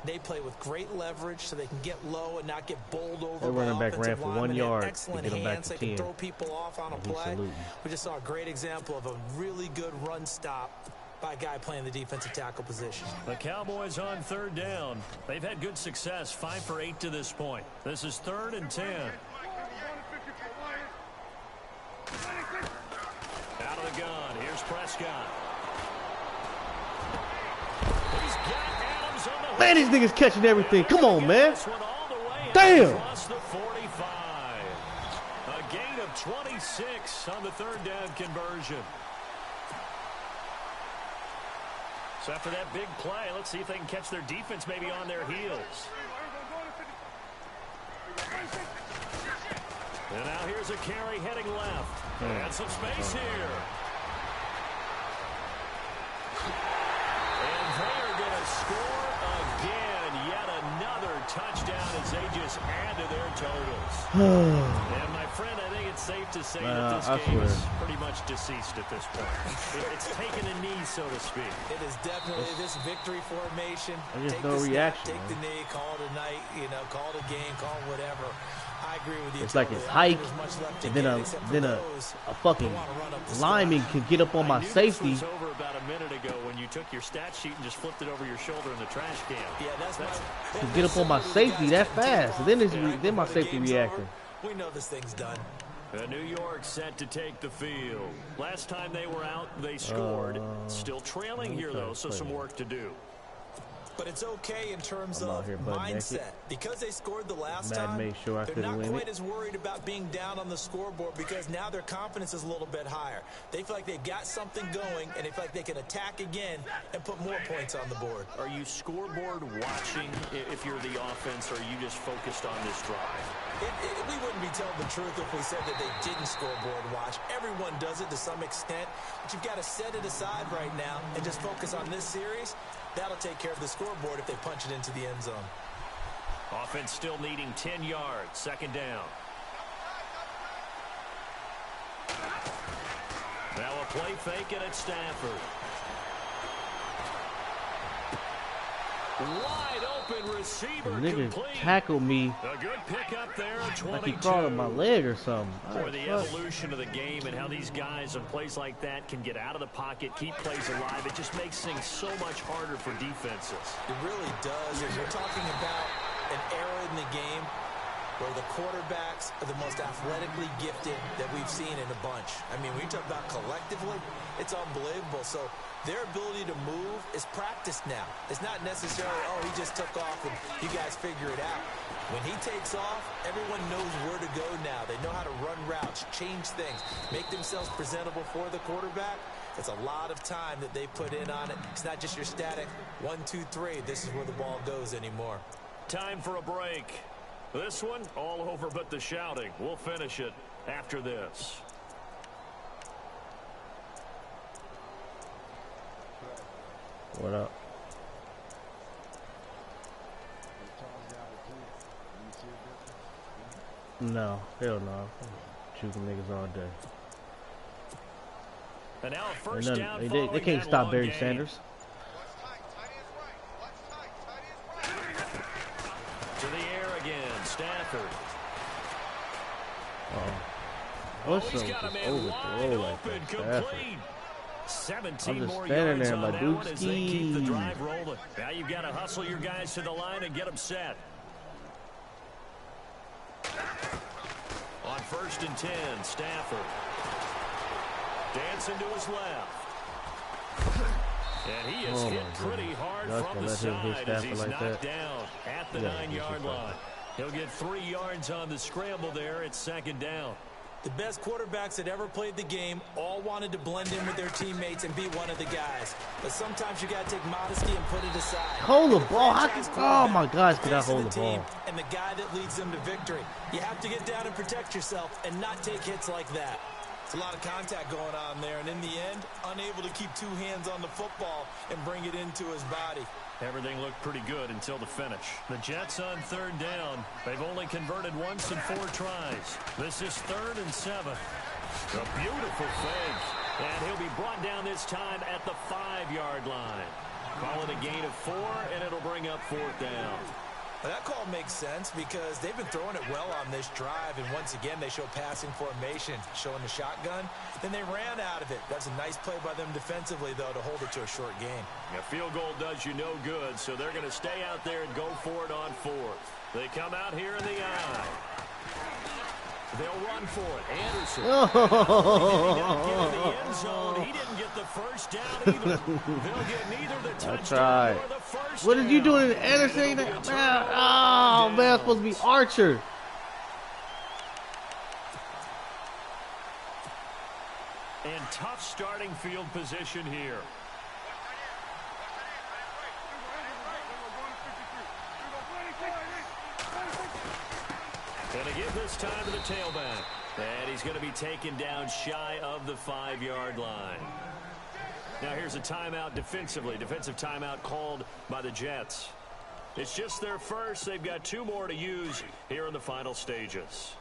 [SPEAKER 4] they play with great leverage so they can get low and not get bowled over.
[SPEAKER 3] Their running back ran for 1 yard to get him back to 10.
[SPEAKER 4] They can throw people off on a play. We just saw a great example of a really good run stop by a guy playing the defensive tackle position.
[SPEAKER 2] The Cowboys on 3rd down. They've had good success, 5 for 8 to this point. This is 3rd and 10. Out of the gun. Here's Prescott. He's got Adams on the
[SPEAKER 3] Man, these niggas catching everything. Come on, man. Damn.
[SPEAKER 2] Across the 45. A gain of 26 on the 3rd down conversion. So after that big play, let's see if they can catch their defense maybe on their heels. And now here's a carry heading left. And some space here. And they are going to score again. Yet another touchdown as they just add to their totals. And my friend, I think it's safe to say that this game is pretty much deceased at this point. It's taken a knee, so to speak.
[SPEAKER 4] It is definitely this victory formation.
[SPEAKER 3] There's no reaction.
[SPEAKER 4] Take the knee, call it a night, call it a game, call it whatever. I agree with you.
[SPEAKER 3] It's like it's hike, and then a fucking lineman can get up on my safety.
[SPEAKER 2] This was over about a minute ago when you took your stat sheet and just flipped it over your shoulder in the trash can.
[SPEAKER 4] Yeah, that's
[SPEAKER 3] to get up on my safety that fast, and then my safety reacting.
[SPEAKER 4] We know this thing's done.
[SPEAKER 2] New York set to take the field. Last time they were out, they scored. Still trailing here, though, so some work to do.
[SPEAKER 4] But it's okay in terms of mindset. Because they scored the last time, they're not quite as worried about being down on the scoreboard because now their confidence is a little bit higher. They feel like they've got something going, and they feel like they can attack again and put more points on the board.
[SPEAKER 2] Are you scoreboard watching if you're the offense, or are you just focused on this drive?
[SPEAKER 4] We wouldn't be telling the truth if we said that they didn't scoreboard watch. Everyone does it to some extent, but you've got to set it aside right now and just focus on this series. That'll take care of the scoreboard if they punch it into the end zone.
[SPEAKER 2] Offense still needing 10 yards. 2nd down. Now a play fake, and it's Stafford. Wide open receiver.
[SPEAKER 3] The nigga
[SPEAKER 2] complete.
[SPEAKER 3] tackled me
[SPEAKER 2] A good pickup there.
[SPEAKER 3] like he crawled on my leg or something.
[SPEAKER 2] For the evolution of the game and how these guys on plays like that can get out of the pocket, keep plays alive, it just makes things so much harder for defenses.
[SPEAKER 4] It really does. And we're talking about an era in the game where the quarterbacks are the most athletically gifted that we've seen in a bunch. I mean, when you talk about collectively, it's unbelievable. So their ability to move is practiced now. It's not necessarily, oh, he just took off and you guys figure it out. When he takes off, everyone knows where to go now. They know how to run routes, change things, make themselves presentable for the quarterback. It's a lot of time that they put in on it. It's not just your static 1, 2, 3. This is where the ball goes anymore.
[SPEAKER 2] Time for a break. This one, all over but the shouting. We'll finish it after this.
[SPEAKER 3] What up? No, hell no. Shooting niggas all day.
[SPEAKER 2] And now first down.
[SPEAKER 3] They can't stop Barry Sanders.
[SPEAKER 2] To the air again, Stafford.
[SPEAKER 3] What's
[SPEAKER 2] He's
[SPEAKER 3] up
[SPEAKER 2] got a
[SPEAKER 3] with this
[SPEAKER 2] man wide
[SPEAKER 3] overthrow like
[SPEAKER 2] open,
[SPEAKER 3] that? Stafford.
[SPEAKER 2] complete. 17
[SPEAKER 3] I'm just
[SPEAKER 2] more
[SPEAKER 3] standing
[SPEAKER 2] yards
[SPEAKER 3] there,
[SPEAKER 2] on
[SPEAKER 3] my
[SPEAKER 2] that one as they keep the
[SPEAKER 3] dookie.
[SPEAKER 2] drive rolling. Now you've got to hustle your guys to the line and get them set. On 1st and 10, Stafford. Dancing to his left. And he is hit pretty hard from the side as he's knocked down at the 9-yard line. He'll get 3 yards on the scramble there. It's 2nd down.
[SPEAKER 4] The best quarterbacks that ever played the game all wanted to blend in with their teammates and be one of the guys. But sometimes you got to take modesty and put it aside.
[SPEAKER 3] Hold the ball. Oh my gosh, can I hold the ball?
[SPEAKER 4] And the guy that leads them to victory. You have to get down and protect yourself and not take hits like that. It's a lot of contact going on there, and in the end, unable to keep 2 hands on the football and bring it into his body.
[SPEAKER 2] Everything looked pretty good until the finish. The Jets on 3rd down. They've only converted once in 4 tries. This is 3rd and 7. A beautiful fake. And he'll be brought down this time at the 5-yard line. Call it a gain of 4, and it'll bring up 4th down.
[SPEAKER 4] Well, that call makes sense because they've been throwing it well on this drive, and once again they show passing formation, showing the shotgun. Then they ran out of it. That's a nice play by them defensively, though, to hold it to a short gain.
[SPEAKER 2] A field goal does you no good, so they're going to stay out there and go for it on 4th. They come out here in the eye. They'll run for it. Anderson. He didn't get in the end zone. He didn't get the first down either. They'll get neither the touchdown or the first
[SPEAKER 3] What
[SPEAKER 2] down.
[SPEAKER 3] are you doing, Anderson? Man, oh, man, it's supposed to be Archer.
[SPEAKER 2] And tough starting field position here. Going to give this time to the tailback. And he's going to be taken down shy of the 5-yard line. Now here's a timeout defensively. Defensive timeout called by the Jets. It's just their first. They've got 2 more to use here in the final stages.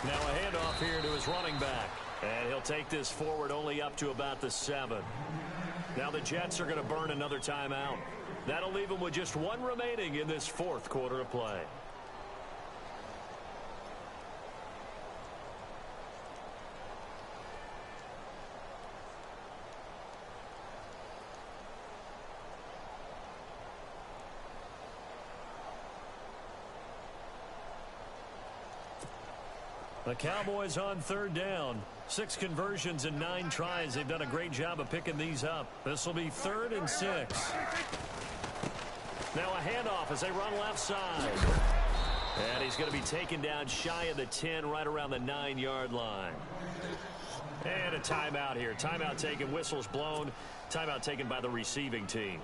[SPEAKER 2] Now a handoff here to his running back. And he'll take this forward only up to about the 7. Now the Jets are going to burn another timeout. That'll leave them with just 1 remaining in this 4th quarter of play. The Cowboys on 3rd down. 6 conversions and 9 tries. They've done a great job of picking these up. This will be 3rd and 6. Now a handoff as they run left side. And he's going to be taken down shy of the 10, right around the 9-yard line. And a timeout here. Timeout taken, whistles blown. Timeout taken by the receiving team.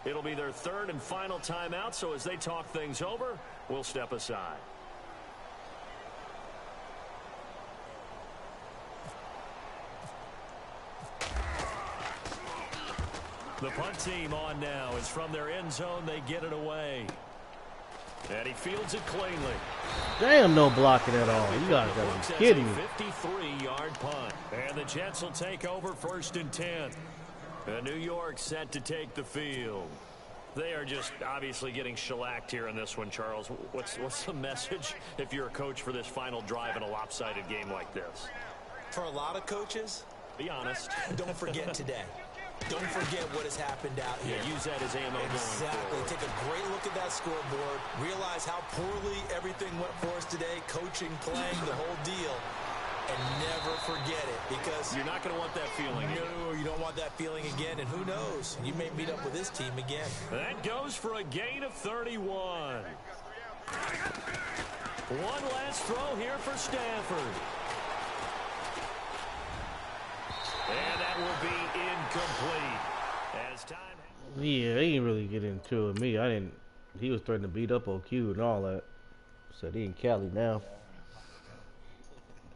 [SPEAKER 2] It'll be their 3rd and final timeout, so as they talk things over, we'll step aside. The punt team on now. It's from their end zone. They get it away. And he fields it cleanly.
[SPEAKER 3] Damn, no blocking at all. You guys gotta be kidding me.
[SPEAKER 2] 53-yard punt. And the Jets will take over 1st and 10. And New York set to take the field. They are just obviously getting shellacked here in this one, Charles. What's the message if you're a coach for this final drive in a lopsided game like this?
[SPEAKER 4] For a lot of coaches,
[SPEAKER 2] be honest.
[SPEAKER 4] Don't forget today. Don't forget what has happened out here.
[SPEAKER 2] Yeah, use that as ammo going forward.
[SPEAKER 4] Take a great look at that scoreboard. Realize how poorly everything went for us today. Coaching, playing, the whole deal. And never forget it, because
[SPEAKER 2] you're not going to want that feeling again.
[SPEAKER 4] No, you don't want that feeling again, and who knows? You may meet up with this team again.
[SPEAKER 2] That goes for a gain of 31. One last throw here for Stafford. And that will be incomplete. As time...
[SPEAKER 3] Yeah, they didn't really get into it. Me, I didn't. He was threatening to beat up OQ and all that. Said he in Cali now.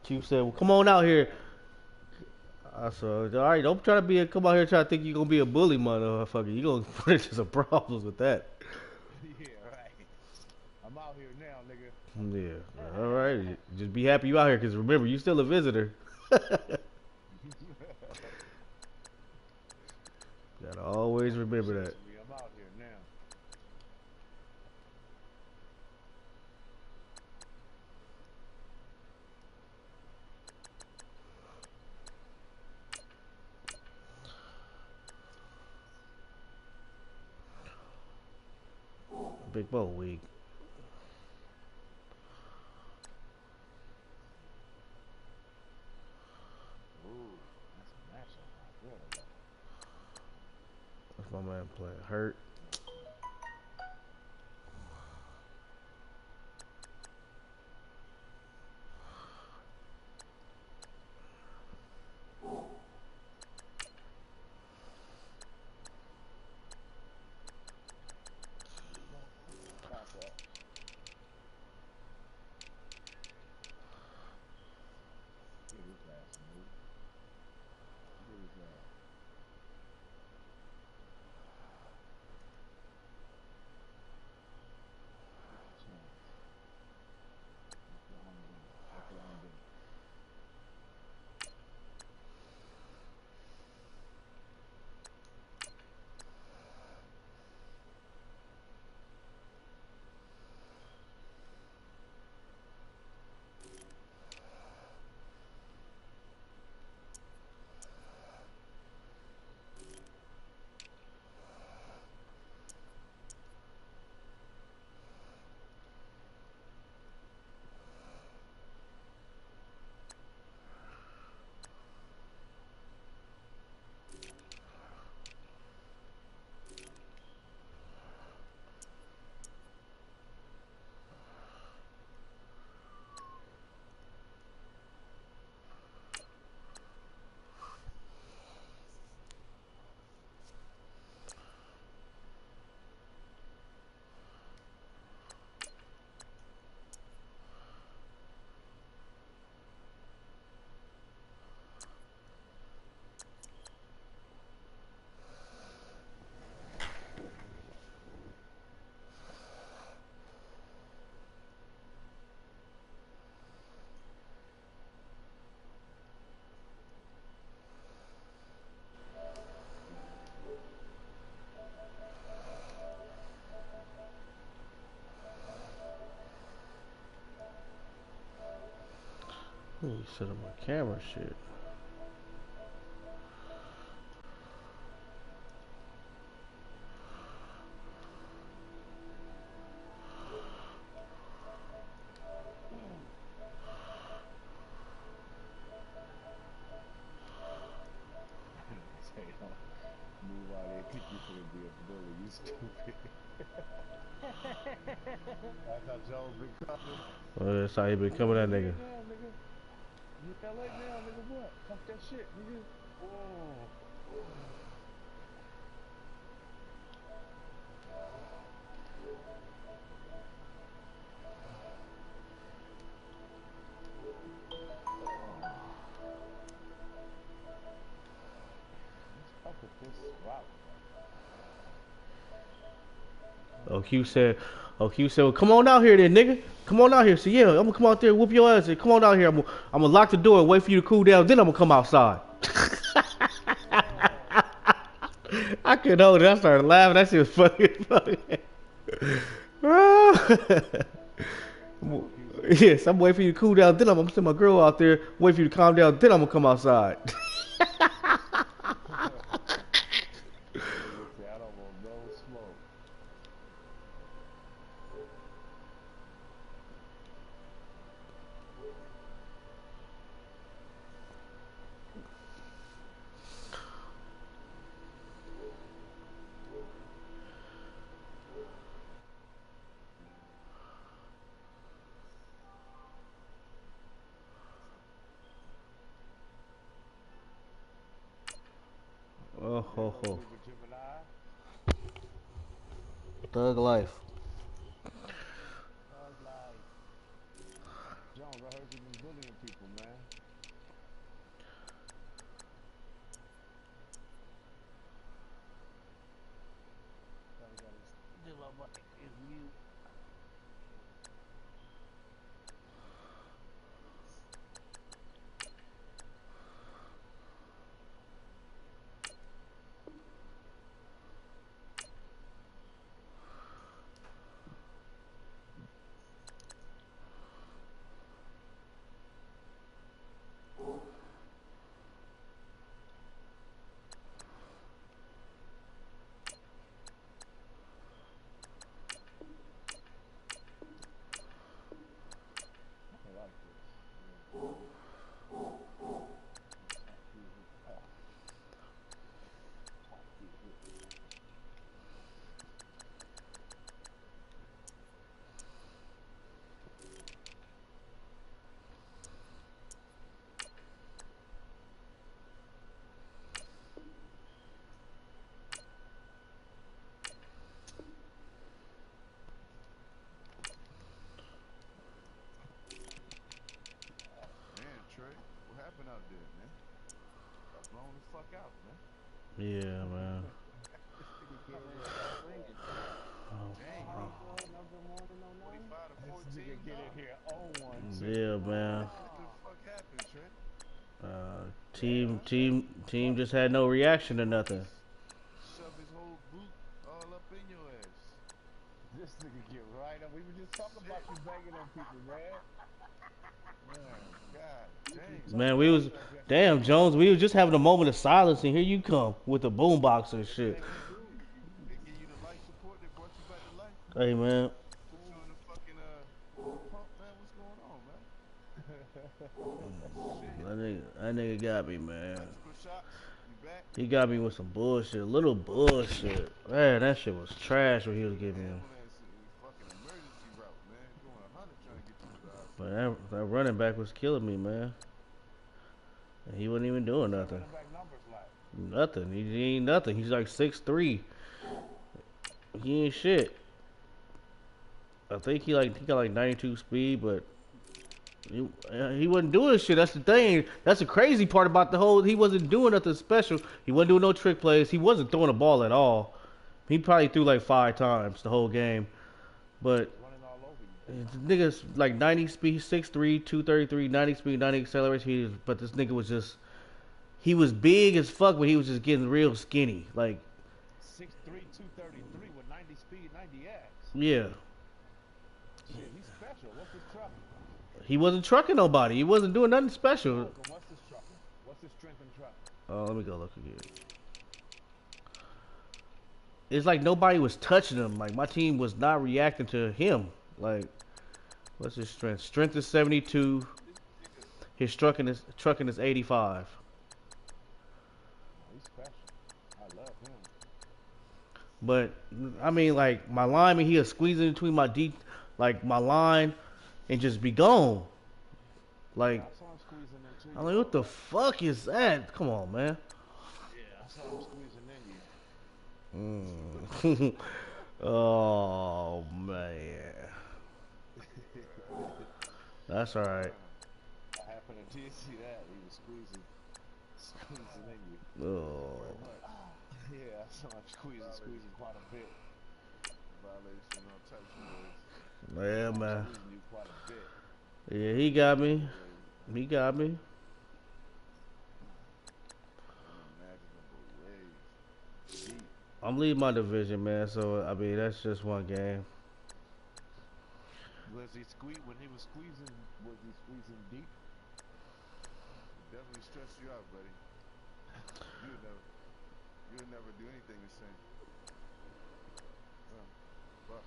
[SPEAKER 3] Q said, well, come on out here. I said, all right, don't try to come out here trying to think you're going to be a bully, motherfucker. You're going to put into some problems with that.
[SPEAKER 5] Yeah, right. I'm out here now, nigga.
[SPEAKER 3] Yeah, all right. Just be happy you out here, because remember, you still a visitor. Gotta always remember that.
[SPEAKER 5] I'm out here now.
[SPEAKER 3] Big Bo week. That's my man playing hurt. You set up my camera shit.
[SPEAKER 5] Move out there, think you finna be a bully, you stupid. That's how Jones been coming.
[SPEAKER 3] Well, that's how he been coming at nigga.
[SPEAKER 5] You LA now, nigga, what? Fuck that shit, nigga. Oh.
[SPEAKER 3] Oh, Q said, Oh, Q said, well, come on out here then, nigga. Come on out here. So yeah, I'm gonna come out there and whoop your ass. And come on out here. I'm gonna lock the door and wait for you to cool down. Then I'm gonna come outside. I couldn't hold it. I started laughing. That shit was fucking funny. Yes, I'm waiting for you to cool down. Then I'm gonna send my girl out there. Wait for you to calm down. Then I'm gonna come outside.
[SPEAKER 5] I don't want no smoke.
[SPEAKER 3] Oh ho ho.
[SPEAKER 5] Gemini.
[SPEAKER 3] Thug life.
[SPEAKER 5] I was like, Jones, I heard you've been bullying people, man. Probably got his still up his mute. I like this.
[SPEAKER 1] Man, Trey, what happened out there, man? Got blown the fuck out, man.
[SPEAKER 3] Yeah, man.
[SPEAKER 1] This nigga gave it
[SPEAKER 5] Number 109.
[SPEAKER 1] 45 to
[SPEAKER 5] This
[SPEAKER 1] 14.
[SPEAKER 5] nigga get in here 0-1.
[SPEAKER 3] Yeah, man.
[SPEAKER 1] What the fuck happened, Trey?
[SPEAKER 3] Team just had no reaction to nothing.
[SPEAKER 1] Shove his whole boot all up in your ass.
[SPEAKER 5] This nigga get right up. We were just talking about you banging on people, man.
[SPEAKER 1] God damn.
[SPEAKER 3] Man, we was damn Jones. We was just having a moment of silence, and here you come with the boombox and shit.
[SPEAKER 1] They give you the life support. They brought you back to life.
[SPEAKER 3] Hey, man.
[SPEAKER 1] Put you in the fucking pump, man. What's going on, man?
[SPEAKER 3] That nigga got me, man.
[SPEAKER 1] Surgical shots. You back?
[SPEAKER 3] He got me with some bullshit, little bullshit. Man, that shit was trash what he was giving me.
[SPEAKER 1] Ambulance is fucking emergency route, man. Doing 100 trying to get you to the hospital.
[SPEAKER 3] But that running back was killing me, man. And he wasn't even doing nothing.
[SPEAKER 5] Running back numbers like.
[SPEAKER 3] Nothing. He ain't nothing. He's like 6'3". He ain't shit. I think he got like 92 speed, but he wasn't doing shit. That's the thing. That's the crazy part about the whole. He wasn't doing nothing special. He wasn't doing no trick plays. He wasn't throwing the ball at all. He probably threw like 5 times the whole game. But
[SPEAKER 5] Running all over you.
[SPEAKER 3] the nigga's like 90 speed, 6'3", 233, 90 speed, 90 acceleration. But this nigga was just, he was big as fuck, but he was just getting real skinny. Like
[SPEAKER 5] 6'3", 233 with 90 speed, 90 X.
[SPEAKER 3] yeah.
[SPEAKER 5] Shit, he's special. What's his truck?
[SPEAKER 3] He wasn't trucking nobody. He wasn't doing nothing special.
[SPEAKER 5] What's his truck? What's his strength and truck?
[SPEAKER 3] Oh, let me go look again. It's like nobody was touching him. Like my team was not reacting to him. Like, what's his strength? Strength is 72. His trucking is 85.
[SPEAKER 5] He's special. I love him.
[SPEAKER 3] But I mean, like my lineman, he'll squeeze in between my deep, like my line, and just be gone. Like,
[SPEAKER 5] I saw him squeezing in too.
[SPEAKER 3] I'm like, what the fuck is that? Come on, man.
[SPEAKER 5] Yeah, I saw him squeezing in you.
[SPEAKER 3] Oh man, that's all right.
[SPEAKER 5] I happened to see that. He was squeezing in you.
[SPEAKER 3] Oh,
[SPEAKER 5] Yeah, I saw him squeezing quite a bit.
[SPEAKER 1] violation, all types of noise.
[SPEAKER 3] Yeah, man.
[SPEAKER 5] Losing you quite a bit.
[SPEAKER 3] Yeah, he got me.
[SPEAKER 1] Way,
[SPEAKER 3] He got me.
[SPEAKER 1] unimaginable ways. Deep.
[SPEAKER 3] I'm leading my division, man. So I mean, that's just one game.
[SPEAKER 5] Was he when he was squeezing? Was he squeezing deep?
[SPEAKER 1] Definitely stress you out, buddy. You'll never do anything the same. Fuck.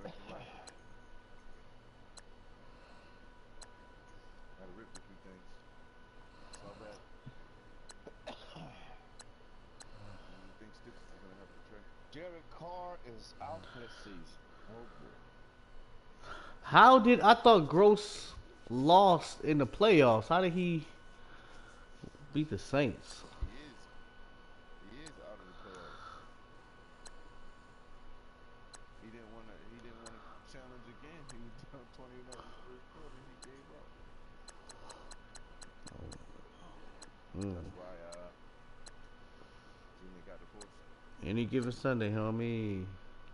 [SPEAKER 1] The rest of your life. Gotta rip a few things. Saw that. You think stitches is gonna help the Trey?
[SPEAKER 5] Derek Carr is out this season. Oh boy.
[SPEAKER 3] How did I thought Gross lost in the playoffs? How did he beat the Saints?
[SPEAKER 1] He is out of the playoffs. He didn't wanna challenge again. He was down 20 in the first quarter. He gave up. That's why Jimmy got the force.
[SPEAKER 3] Any given Sunday, homie.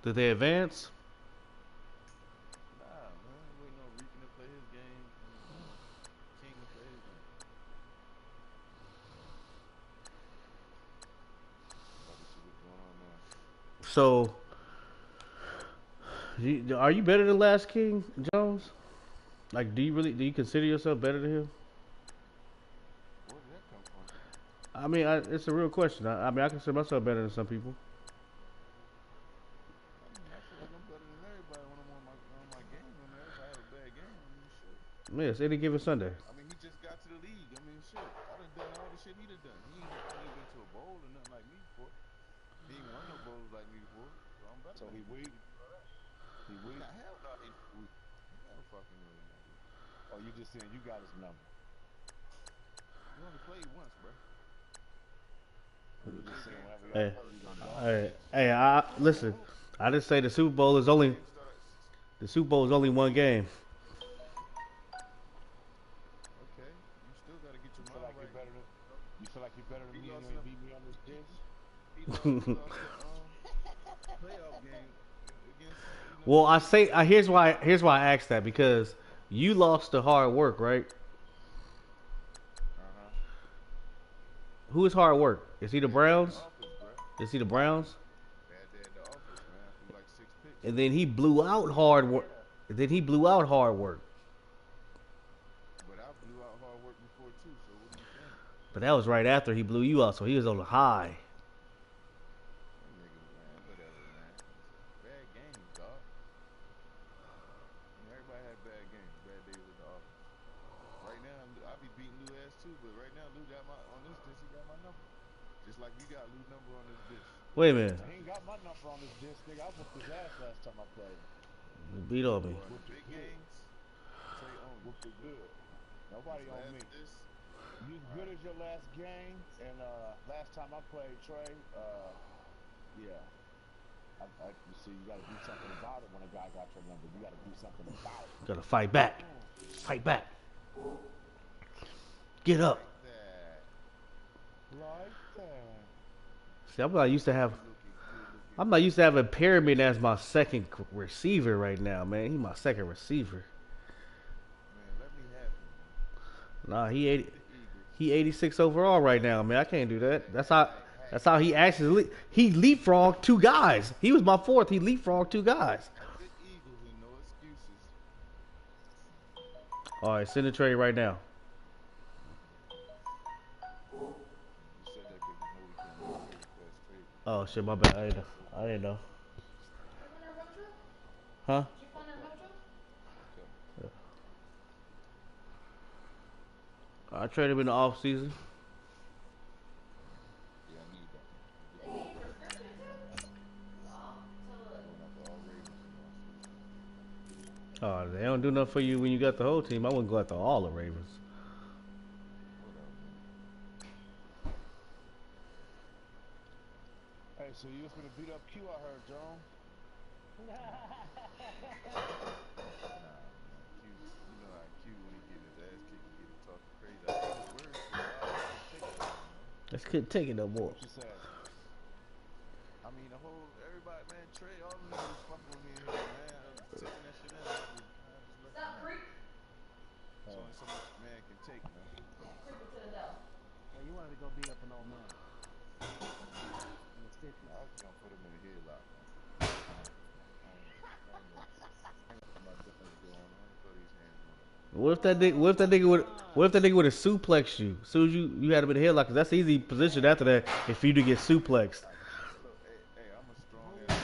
[SPEAKER 3] Did they advance?
[SPEAKER 1] Nah, man. Waiting on Reekin to play his game. King to play his game. About to see what's going on now.
[SPEAKER 3] So, are you better than Last King Jones? Like, do you consider yourself better than him?
[SPEAKER 1] Where did that come from?
[SPEAKER 3] I mean, it's a real question. I mean, I consider myself better than some people.
[SPEAKER 1] I feel like I'm better than everybody when I'm on my game. I mean, if I have a bad game, I mean, shit.
[SPEAKER 3] Yes, any given Sunday.
[SPEAKER 1] I mean, he just got to the league. I mean, shit. I done all the shit he done done. He ain't been to a bowl or nothing like me before. He ain't won no bowls like me before. So I'm better.
[SPEAKER 5] So he weak. He weak.
[SPEAKER 1] Nah, hell no, he weak. Hell fucking really not weak.
[SPEAKER 5] Oh, you just saying you got his number.
[SPEAKER 1] You only played once, bro.
[SPEAKER 5] You just saying whenever
[SPEAKER 3] Hey,
[SPEAKER 5] y'all play, you gonna go.
[SPEAKER 3] hey, listen. I didn't say the Super Bowl is only one game.
[SPEAKER 1] Okay, you still gotta get your
[SPEAKER 5] You feel
[SPEAKER 1] mind
[SPEAKER 5] like you're
[SPEAKER 1] right.
[SPEAKER 5] better than you feel like you're better than
[SPEAKER 1] He
[SPEAKER 5] me and
[SPEAKER 1] lost
[SPEAKER 5] you ain't
[SPEAKER 1] the-
[SPEAKER 5] beat me on this dish?
[SPEAKER 1] He lost the playoff game against.
[SPEAKER 3] Well, here's why I asked that, because you lost the hard work, right? Who is hard work? Is he the Browns?
[SPEAKER 1] Office, bro.
[SPEAKER 3] Is he the Browns?
[SPEAKER 1] Bad day at the office, man. I threw like 6 picks.
[SPEAKER 3] And then he blew out hard work. Then he blew out hard work.
[SPEAKER 1] But I blew out hard work before too. So what are you saying?
[SPEAKER 3] But that was right after he blew you out, so he was on the high.
[SPEAKER 1] That nigga, man, whatever, man. Bad games, dog. Everybody had bad games, bad days at the office. Right now, I be beating Lou ass too, but right now, Lou got on this disc, he got my number. Just like you got Lou's number on this disc.
[SPEAKER 3] Wait a minute.
[SPEAKER 5] He ain't got my number on this disc, nigga. I whooped his ass last time I played.
[SPEAKER 3] You beat on me.
[SPEAKER 1] Boy, the big games, Trey owned
[SPEAKER 5] Whooped it good. Nobody
[SPEAKER 1] his
[SPEAKER 5] on
[SPEAKER 1] last
[SPEAKER 5] me.
[SPEAKER 1] disc.
[SPEAKER 5] You as good as your last game, and last time I played Trey, yeah. You see, you gotta do something about it when a guy got your number. You gotta do something about it.
[SPEAKER 3] Gotta fight back. Fight back. Get up.
[SPEAKER 5] Like that.
[SPEAKER 3] See, I'm not used to having Pyramid as my second receiver right now, man. He's my second receiver.
[SPEAKER 1] Man, let me have him.
[SPEAKER 3] Nah, he
[SPEAKER 1] The Eagles.
[SPEAKER 3] 86 overall right now, man. I can't do that. That's how he actually he leapfrogged 2 guys. He was my 4th. He leapfrogged 2 guys.
[SPEAKER 1] The Eagles and no excuses.
[SPEAKER 3] All right, send the trade right now.
[SPEAKER 1] You said that because you know we can move really fast trade.
[SPEAKER 3] Oh shit, my bad. I didn't know. Huh? I traded him in the off season.
[SPEAKER 1] Yeah, I need that. Going after all Ravens.
[SPEAKER 3] Oh, they don't do nothing for you when you got the whole team. I wouldn't go after all the Ravens.
[SPEAKER 5] Hey, so you was gonna beat up Q, I heard, John.
[SPEAKER 1] Nah, man. Q, you know how Q when he get his ass kicked, he get to talking crazy. I think his words too loud. I couldn't take it, man.
[SPEAKER 3] Just couldn't take it no more.
[SPEAKER 5] What you said?
[SPEAKER 1] I mean, everybody, man, Trey, all the niggas fucking with take, man?
[SPEAKER 6] Well, you wanted to go beat up an old man. In the 50s.
[SPEAKER 1] I was gonna put him in a headlock, man. My guns go on. Let me throw these hands on him.
[SPEAKER 3] What if that nigga? What if that nigga would have suplexed you? As soon as you had him in the headlock, 'cause that's the easy position after that. If you to get suplexed.
[SPEAKER 1] Look, hey, I'm a strong ass.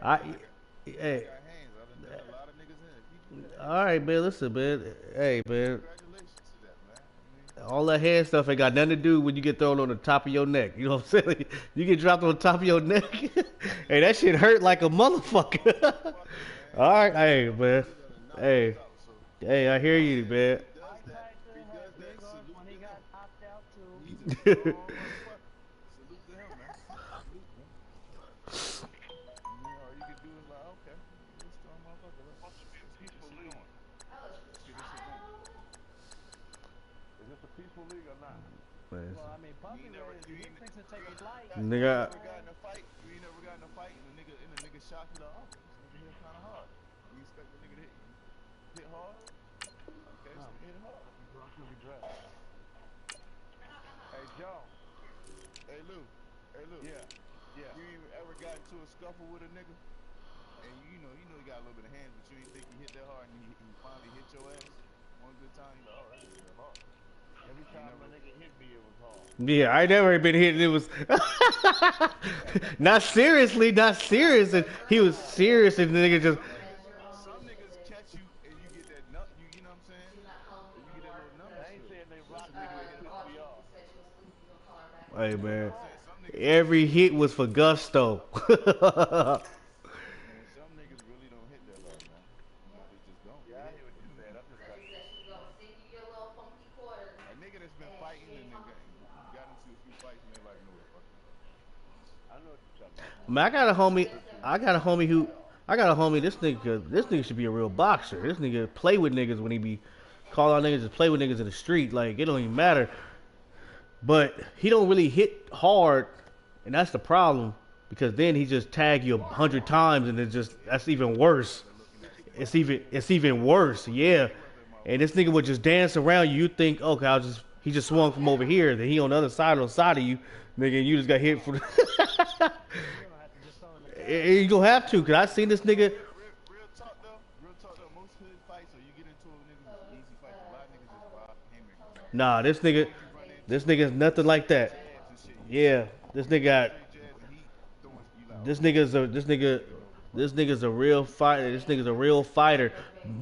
[SPEAKER 3] I,
[SPEAKER 1] I
[SPEAKER 3] hey,
[SPEAKER 1] got hands. I done a lot of niggas in. If you do that,
[SPEAKER 3] all right, man. Listen, man. Hey, man.
[SPEAKER 1] congratulations to that, man. I mean,
[SPEAKER 3] All that hand stuff ain't got nothing to do when you get thrown on the top of your neck. You know what I'm saying? You get dropped on the top of your neck. Hey, that shit hurt like a motherfucker. All right, hey, man. Hey, hey, I hear you, man.
[SPEAKER 1] he does that. Salute
[SPEAKER 6] When he
[SPEAKER 1] to
[SPEAKER 6] got
[SPEAKER 1] him.
[SPEAKER 6] knocked out too.
[SPEAKER 1] He's a strong motherfucker. Salute to him, man. Salute, man. All you can do is like, okay, you're a strong motherfucker. Let's get this shit going. Let's get this shit going.
[SPEAKER 5] Is this a peaceful league or not?
[SPEAKER 6] Well, I mean, Puppy
[SPEAKER 1] You never-
[SPEAKER 6] Ray,
[SPEAKER 1] you
[SPEAKER 6] he
[SPEAKER 1] ain't-
[SPEAKER 6] thinks to take a flight.
[SPEAKER 3] Nigga,
[SPEAKER 1] You never got in a fight and the nigga shot you like, oh, this nigga hit kind of hard. You expect the nigga to hit hard? Okay, so hit hard.
[SPEAKER 5] I'm gonna be dressed. Hey, Joe.
[SPEAKER 1] Hey Lou.
[SPEAKER 5] Yeah.
[SPEAKER 1] You even ever got into a scuffle with a nigga? And you know he got a little bit of hands, but you ain't think he hit that hard and he finally hit your ass one good time. You like, oh, that nigga hard.
[SPEAKER 5] Every time a nigga hit me, it was hard.
[SPEAKER 3] yeah, I never been hit. It was not seriously, not serious. And he was serious, and the nigga just.
[SPEAKER 1] Some niggas catch you and you get that nut. You know what I'm saying? And you get that little number.
[SPEAKER 5] I ain't saying they rock me and piss me off.
[SPEAKER 3] Hey man, every hit was for gusto.
[SPEAKER 1] Man, some niggas really don't hit that hard, man. They just don't.
[SPEAKER 5] Yeah, I hear what you said. I'm just like,
[SPEAKER 1] A nigga that's been fighting and then got into a few fights and they're like, no, fuck it.
[SPEAKER 5] I know what you're talking about.
[SPEAKER 3] Man, I got a homie. This nigga should be a real boxer. This nigga play with niggas when he be call out niggas, just play with niggas in the street. Like it don't even matter. But he don't really hit hard, and that's the problem. Because then he just tag you 100 times, and that's even worse. It's even worse, yeah. And this nigga would just dance around you. You think, okay, he just swung from over here. Then he on the other side of you, nigga. And you just got hit for. You gonna have to, cause I seen this nigga.
[SPEAKER 1] Real talk though, most hood fights, or you get into a niggas is easy fights. A lot of niggas just rob haymakers.
[SPEAKER 3] Nah, this nigga is nothing like that. Yeah, this nigga's a real fighter. This nigga's a real fighter.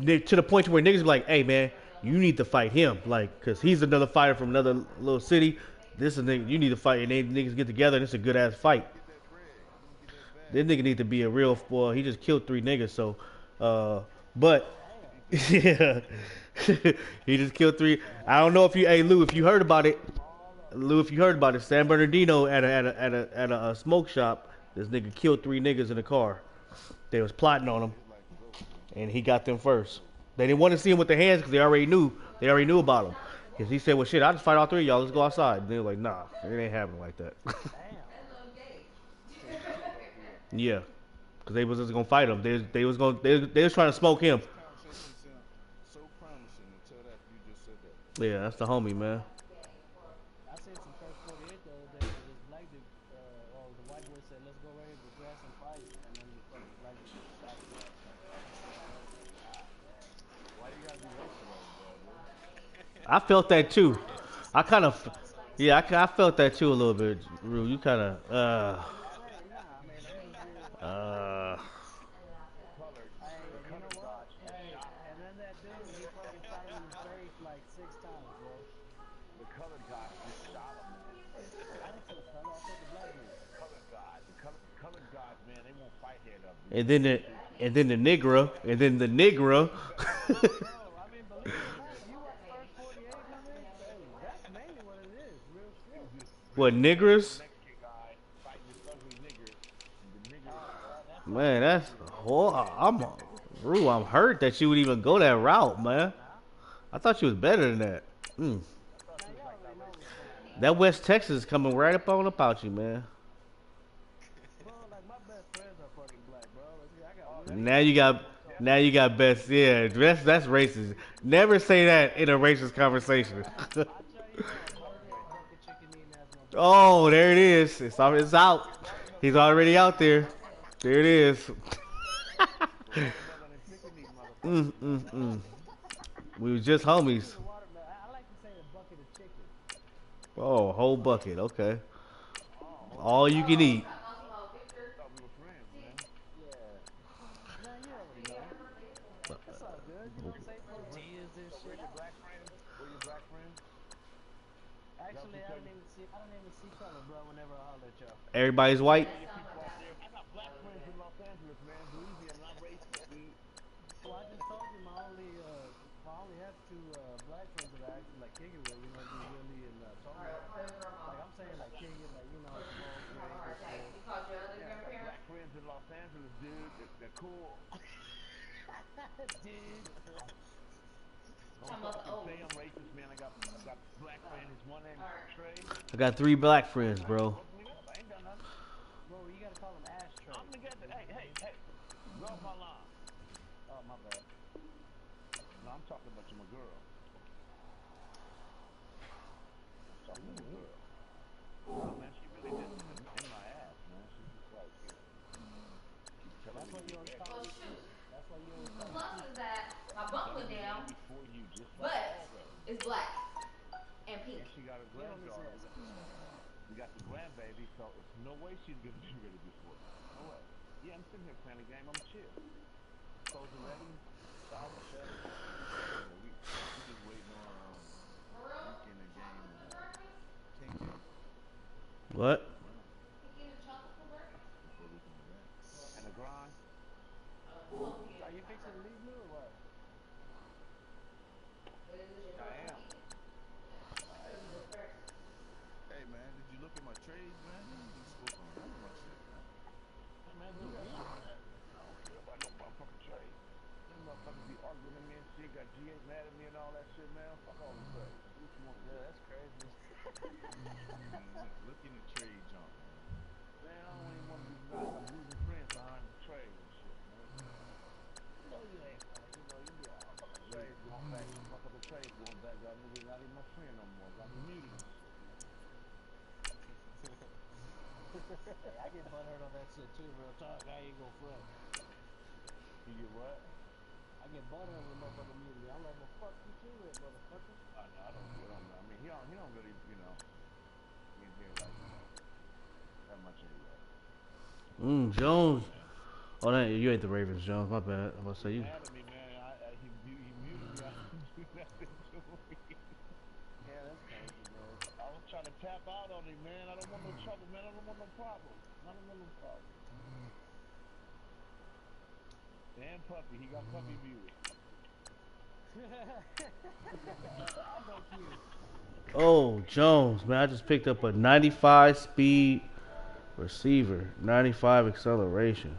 [SPEAKER 3] To the point where niggas be like, hey man, you need to fight him, like, cause he's another fighter from another little city. This is nigga, you need to fight, and they niggas get together, and it's a good ass fight. This nigga need to be a real boy. He just killed 3 niggas, so, but yeah, he just killed 3. I don't know if Lou, if you heard about it. San Bernardino at a smoke shop. This nigga killed 3 niggas in a car. They was plotting on him, and he got them first. They didn't want to see him with their hands because they already knew about him. Cause he said, "Well, shit, I'll just fight all 3 of y'all. Let's go outside." And they were like, "Nah, it ain't happening like that." Yeah, cause they was just gonna fight him. They was trying to smoke him.
[SPEAKER 1] So promising until that you just said that.
[SPEAKER 3] Yeah, that's the homie, man.
[SPEAKER 6] I seen some first 48 the other day. This black dude, the white boy said, "Let's go ready to grass and fight," and then the fucking black dude shot him.
[SPEAKER 5] Why you gotta be racist like that,
[SPEAKER 3] I felt that too. I felt that too a little bit. Rue, you kind of
[SPEAKER 6] Hey, you know what? Hey, and then that dude, he fucking shot him in the face like 6 times, bro.
[SPEAKER 5] The colored guy just shot him.
[SPEAKER 6] I didn't say the color, I said the black dude.
[SPEAKER 5] Colored guys, man, they won't fight head up.
[SPEAKER 3] and then the Negro.
[SPEAKER 6] Bro, I mean, believe it or not, you watch first 48, my man? Hey, that's mainly what it is, real shit.
[SPEAKER 3] What, niggers?
[SPEAKER 5] Mexican guy fighting this ugly nigger. The nigger.
[SPEAKER 3] Man, that's I'm hurt that you would even go that route, man. I thought you was better than that. That West Texas is coming right up on about you, man.
[SPEAKER 6] Bro, like my best friends are fucking black, bro. I got
[SPEAKER 3] Now you got
[SPEAKER 5] Yeah,
[SPEAKER 3] Now you got best. Yeah, that's racist. Never say that in a racist conversation.
[SPEAKER 6] I tell you what, burger, bucket chicken eating ass motherfucker.
[SPEAKER 3] Oh, there it is. It's out. He's already out there. There it is.
[SPEAKER 5] Watermelon and chicken meat,
[SPEAKER 3] mm,
[SPEAKER 5] motherfucker.
[SPEAKER 3] mm, mm. We was just homies.
[SPEAKER 6] The watermelon. I like to say a bucket of chicken.
[SPEAKER 3] Oh, whole bucket. Okay.
[SPEAKER 5] Oh,
[SPEAKER 3] All you can eat.
[SPEAKER 5] I thought we were friends, man.
[SPEAKER 6] Yeah. Man, you already know. That's all good. You know, say tortillas and
[SPEAKER 5] So where
[SPEAKER 6] shit.
[SPEAKER 5] your black friends? Where your black friends?
[SPEAKER 6] Actually, I don't even see color, bro. Whenever I holler at y'all.
[SPEAKER 3] Everybody's white.
[SPEAKER 5] I got black friends in Los Angeles, man. Believe me, I'm not racist, dude.
[SPEAKER 6] Well, I just told you I only have two black friends that I actually like kicking with. You know, be Willie and Tony. Like I'm saying, like kicking, like you know, smoke, drink, and shit.
[SPEAKER 5] Yeah, I got black friends in Los Angeles, dude. They're cool.
[SPEAKER 6] Dude.
[SPEAKER 5] Don't fucking say I'm racist, man. I got black friends. One named Trey.
[SPEAKER 3] I got 3 black friends, bro.
[SPEAKER 5] I ain't done nothing.
[SPEAKER 6] Bro, you gotta call him Ashtray.
[SPEAKER 5] I'm gonna get the, hey. Rub my line.
[SPEAKER 6] Oh, my bad.
[SPEAKER 5] No, I'm talking about you, my girl. I'm talking to my girl. Oh, man, she really did in my ass, man. She's just like, you know, keep telling
[SPEAKER 6] That's why
[SPEAKER 5] me
[SPEAKER 6] you always call me. That's why you always call me.
[SPEAKER 7] Plus is that my bump went down,
[SPEAKER 5] before you, just like
[SPEAKER 7] but
[SPEAKER 5] always.
[SPEAKER 7] it's black and pink.
[SPEAKER 5] And she got a
[SPEAKER 6] Get on his
[SPEAKER 5] granddaughter.
[SPEAKER 6] ass.
[SPEAKER 5] We got the grandbaby, so it's no way she's gonna be ready before. No way. Yeah, I'm sitting here playing a game. I'm chill. Clothes are ready. Shower, set.
[SPEAKER 1] Yeah, we just waiting on weekend and game King James
[SPEAKER 3] What?
[SPEAKER 1] before we can relax.
[SPEAKER 5] And the grind.
[SPEAKER 6] Are you fixing to leave me or what?
[SPEAKER 5] I am.
[SPEAKER 1] Hey man, did you look at my trades, man? You ain't spoke on none of my shit, man.
[SPEAKER 5] Hey, man, do that shit, man. I don't care about no motherfucking trade. Them motherfuckers be arguing with me and shit. Got G8 mad at me and all that shit, man. Fuck all the trades. Do what you want to do.
[SPEAKER 6] Yeah, that's crazy.
[SPEAKER 1] Look in the trade junk, man.
[SPEAKER 5] Man, I don't even want to be nice. I'm losing friends behind the trade and shit, man. No, you ain't, man. You know, you be all fucking trades going back. Motherfucking trades going back. Got niggas not even my friend no more. Got me muted and shit, man.
[SPEAKER 6] Hey, I get butthurt on that shit too, real talk. I ain't gonna front.
[SPEAKER 5] You get what?
[SPEAKER 6] I get butthurt when motherfucker mute me. I'm like, well, fuck you too, then, motherfucker.
[SPEAKER 5] No, I don't get on that. I mean, he don't really, you know, be in here like, you know, that much anyway.
[SPEAKER 3] Jones. Oh, no, you ain't the Ravens, Jones. My bad. I'm about to say you.
[SPEAKER 5] Mad at me, man. He muted me. I didn't do nothing to me.
[SPEAKER 6] Yeah, that's crazy, man.
[SPEAKER 5] I was trying to tap out on him, man. I don't want no trouble, man. I don't want no problems. I don't want no problems. And Puppy, he got Puppy muted.
[SPEAKER 3] Oh, Jones, man. I just picked up a 95 speed receiver, 95 acceleration.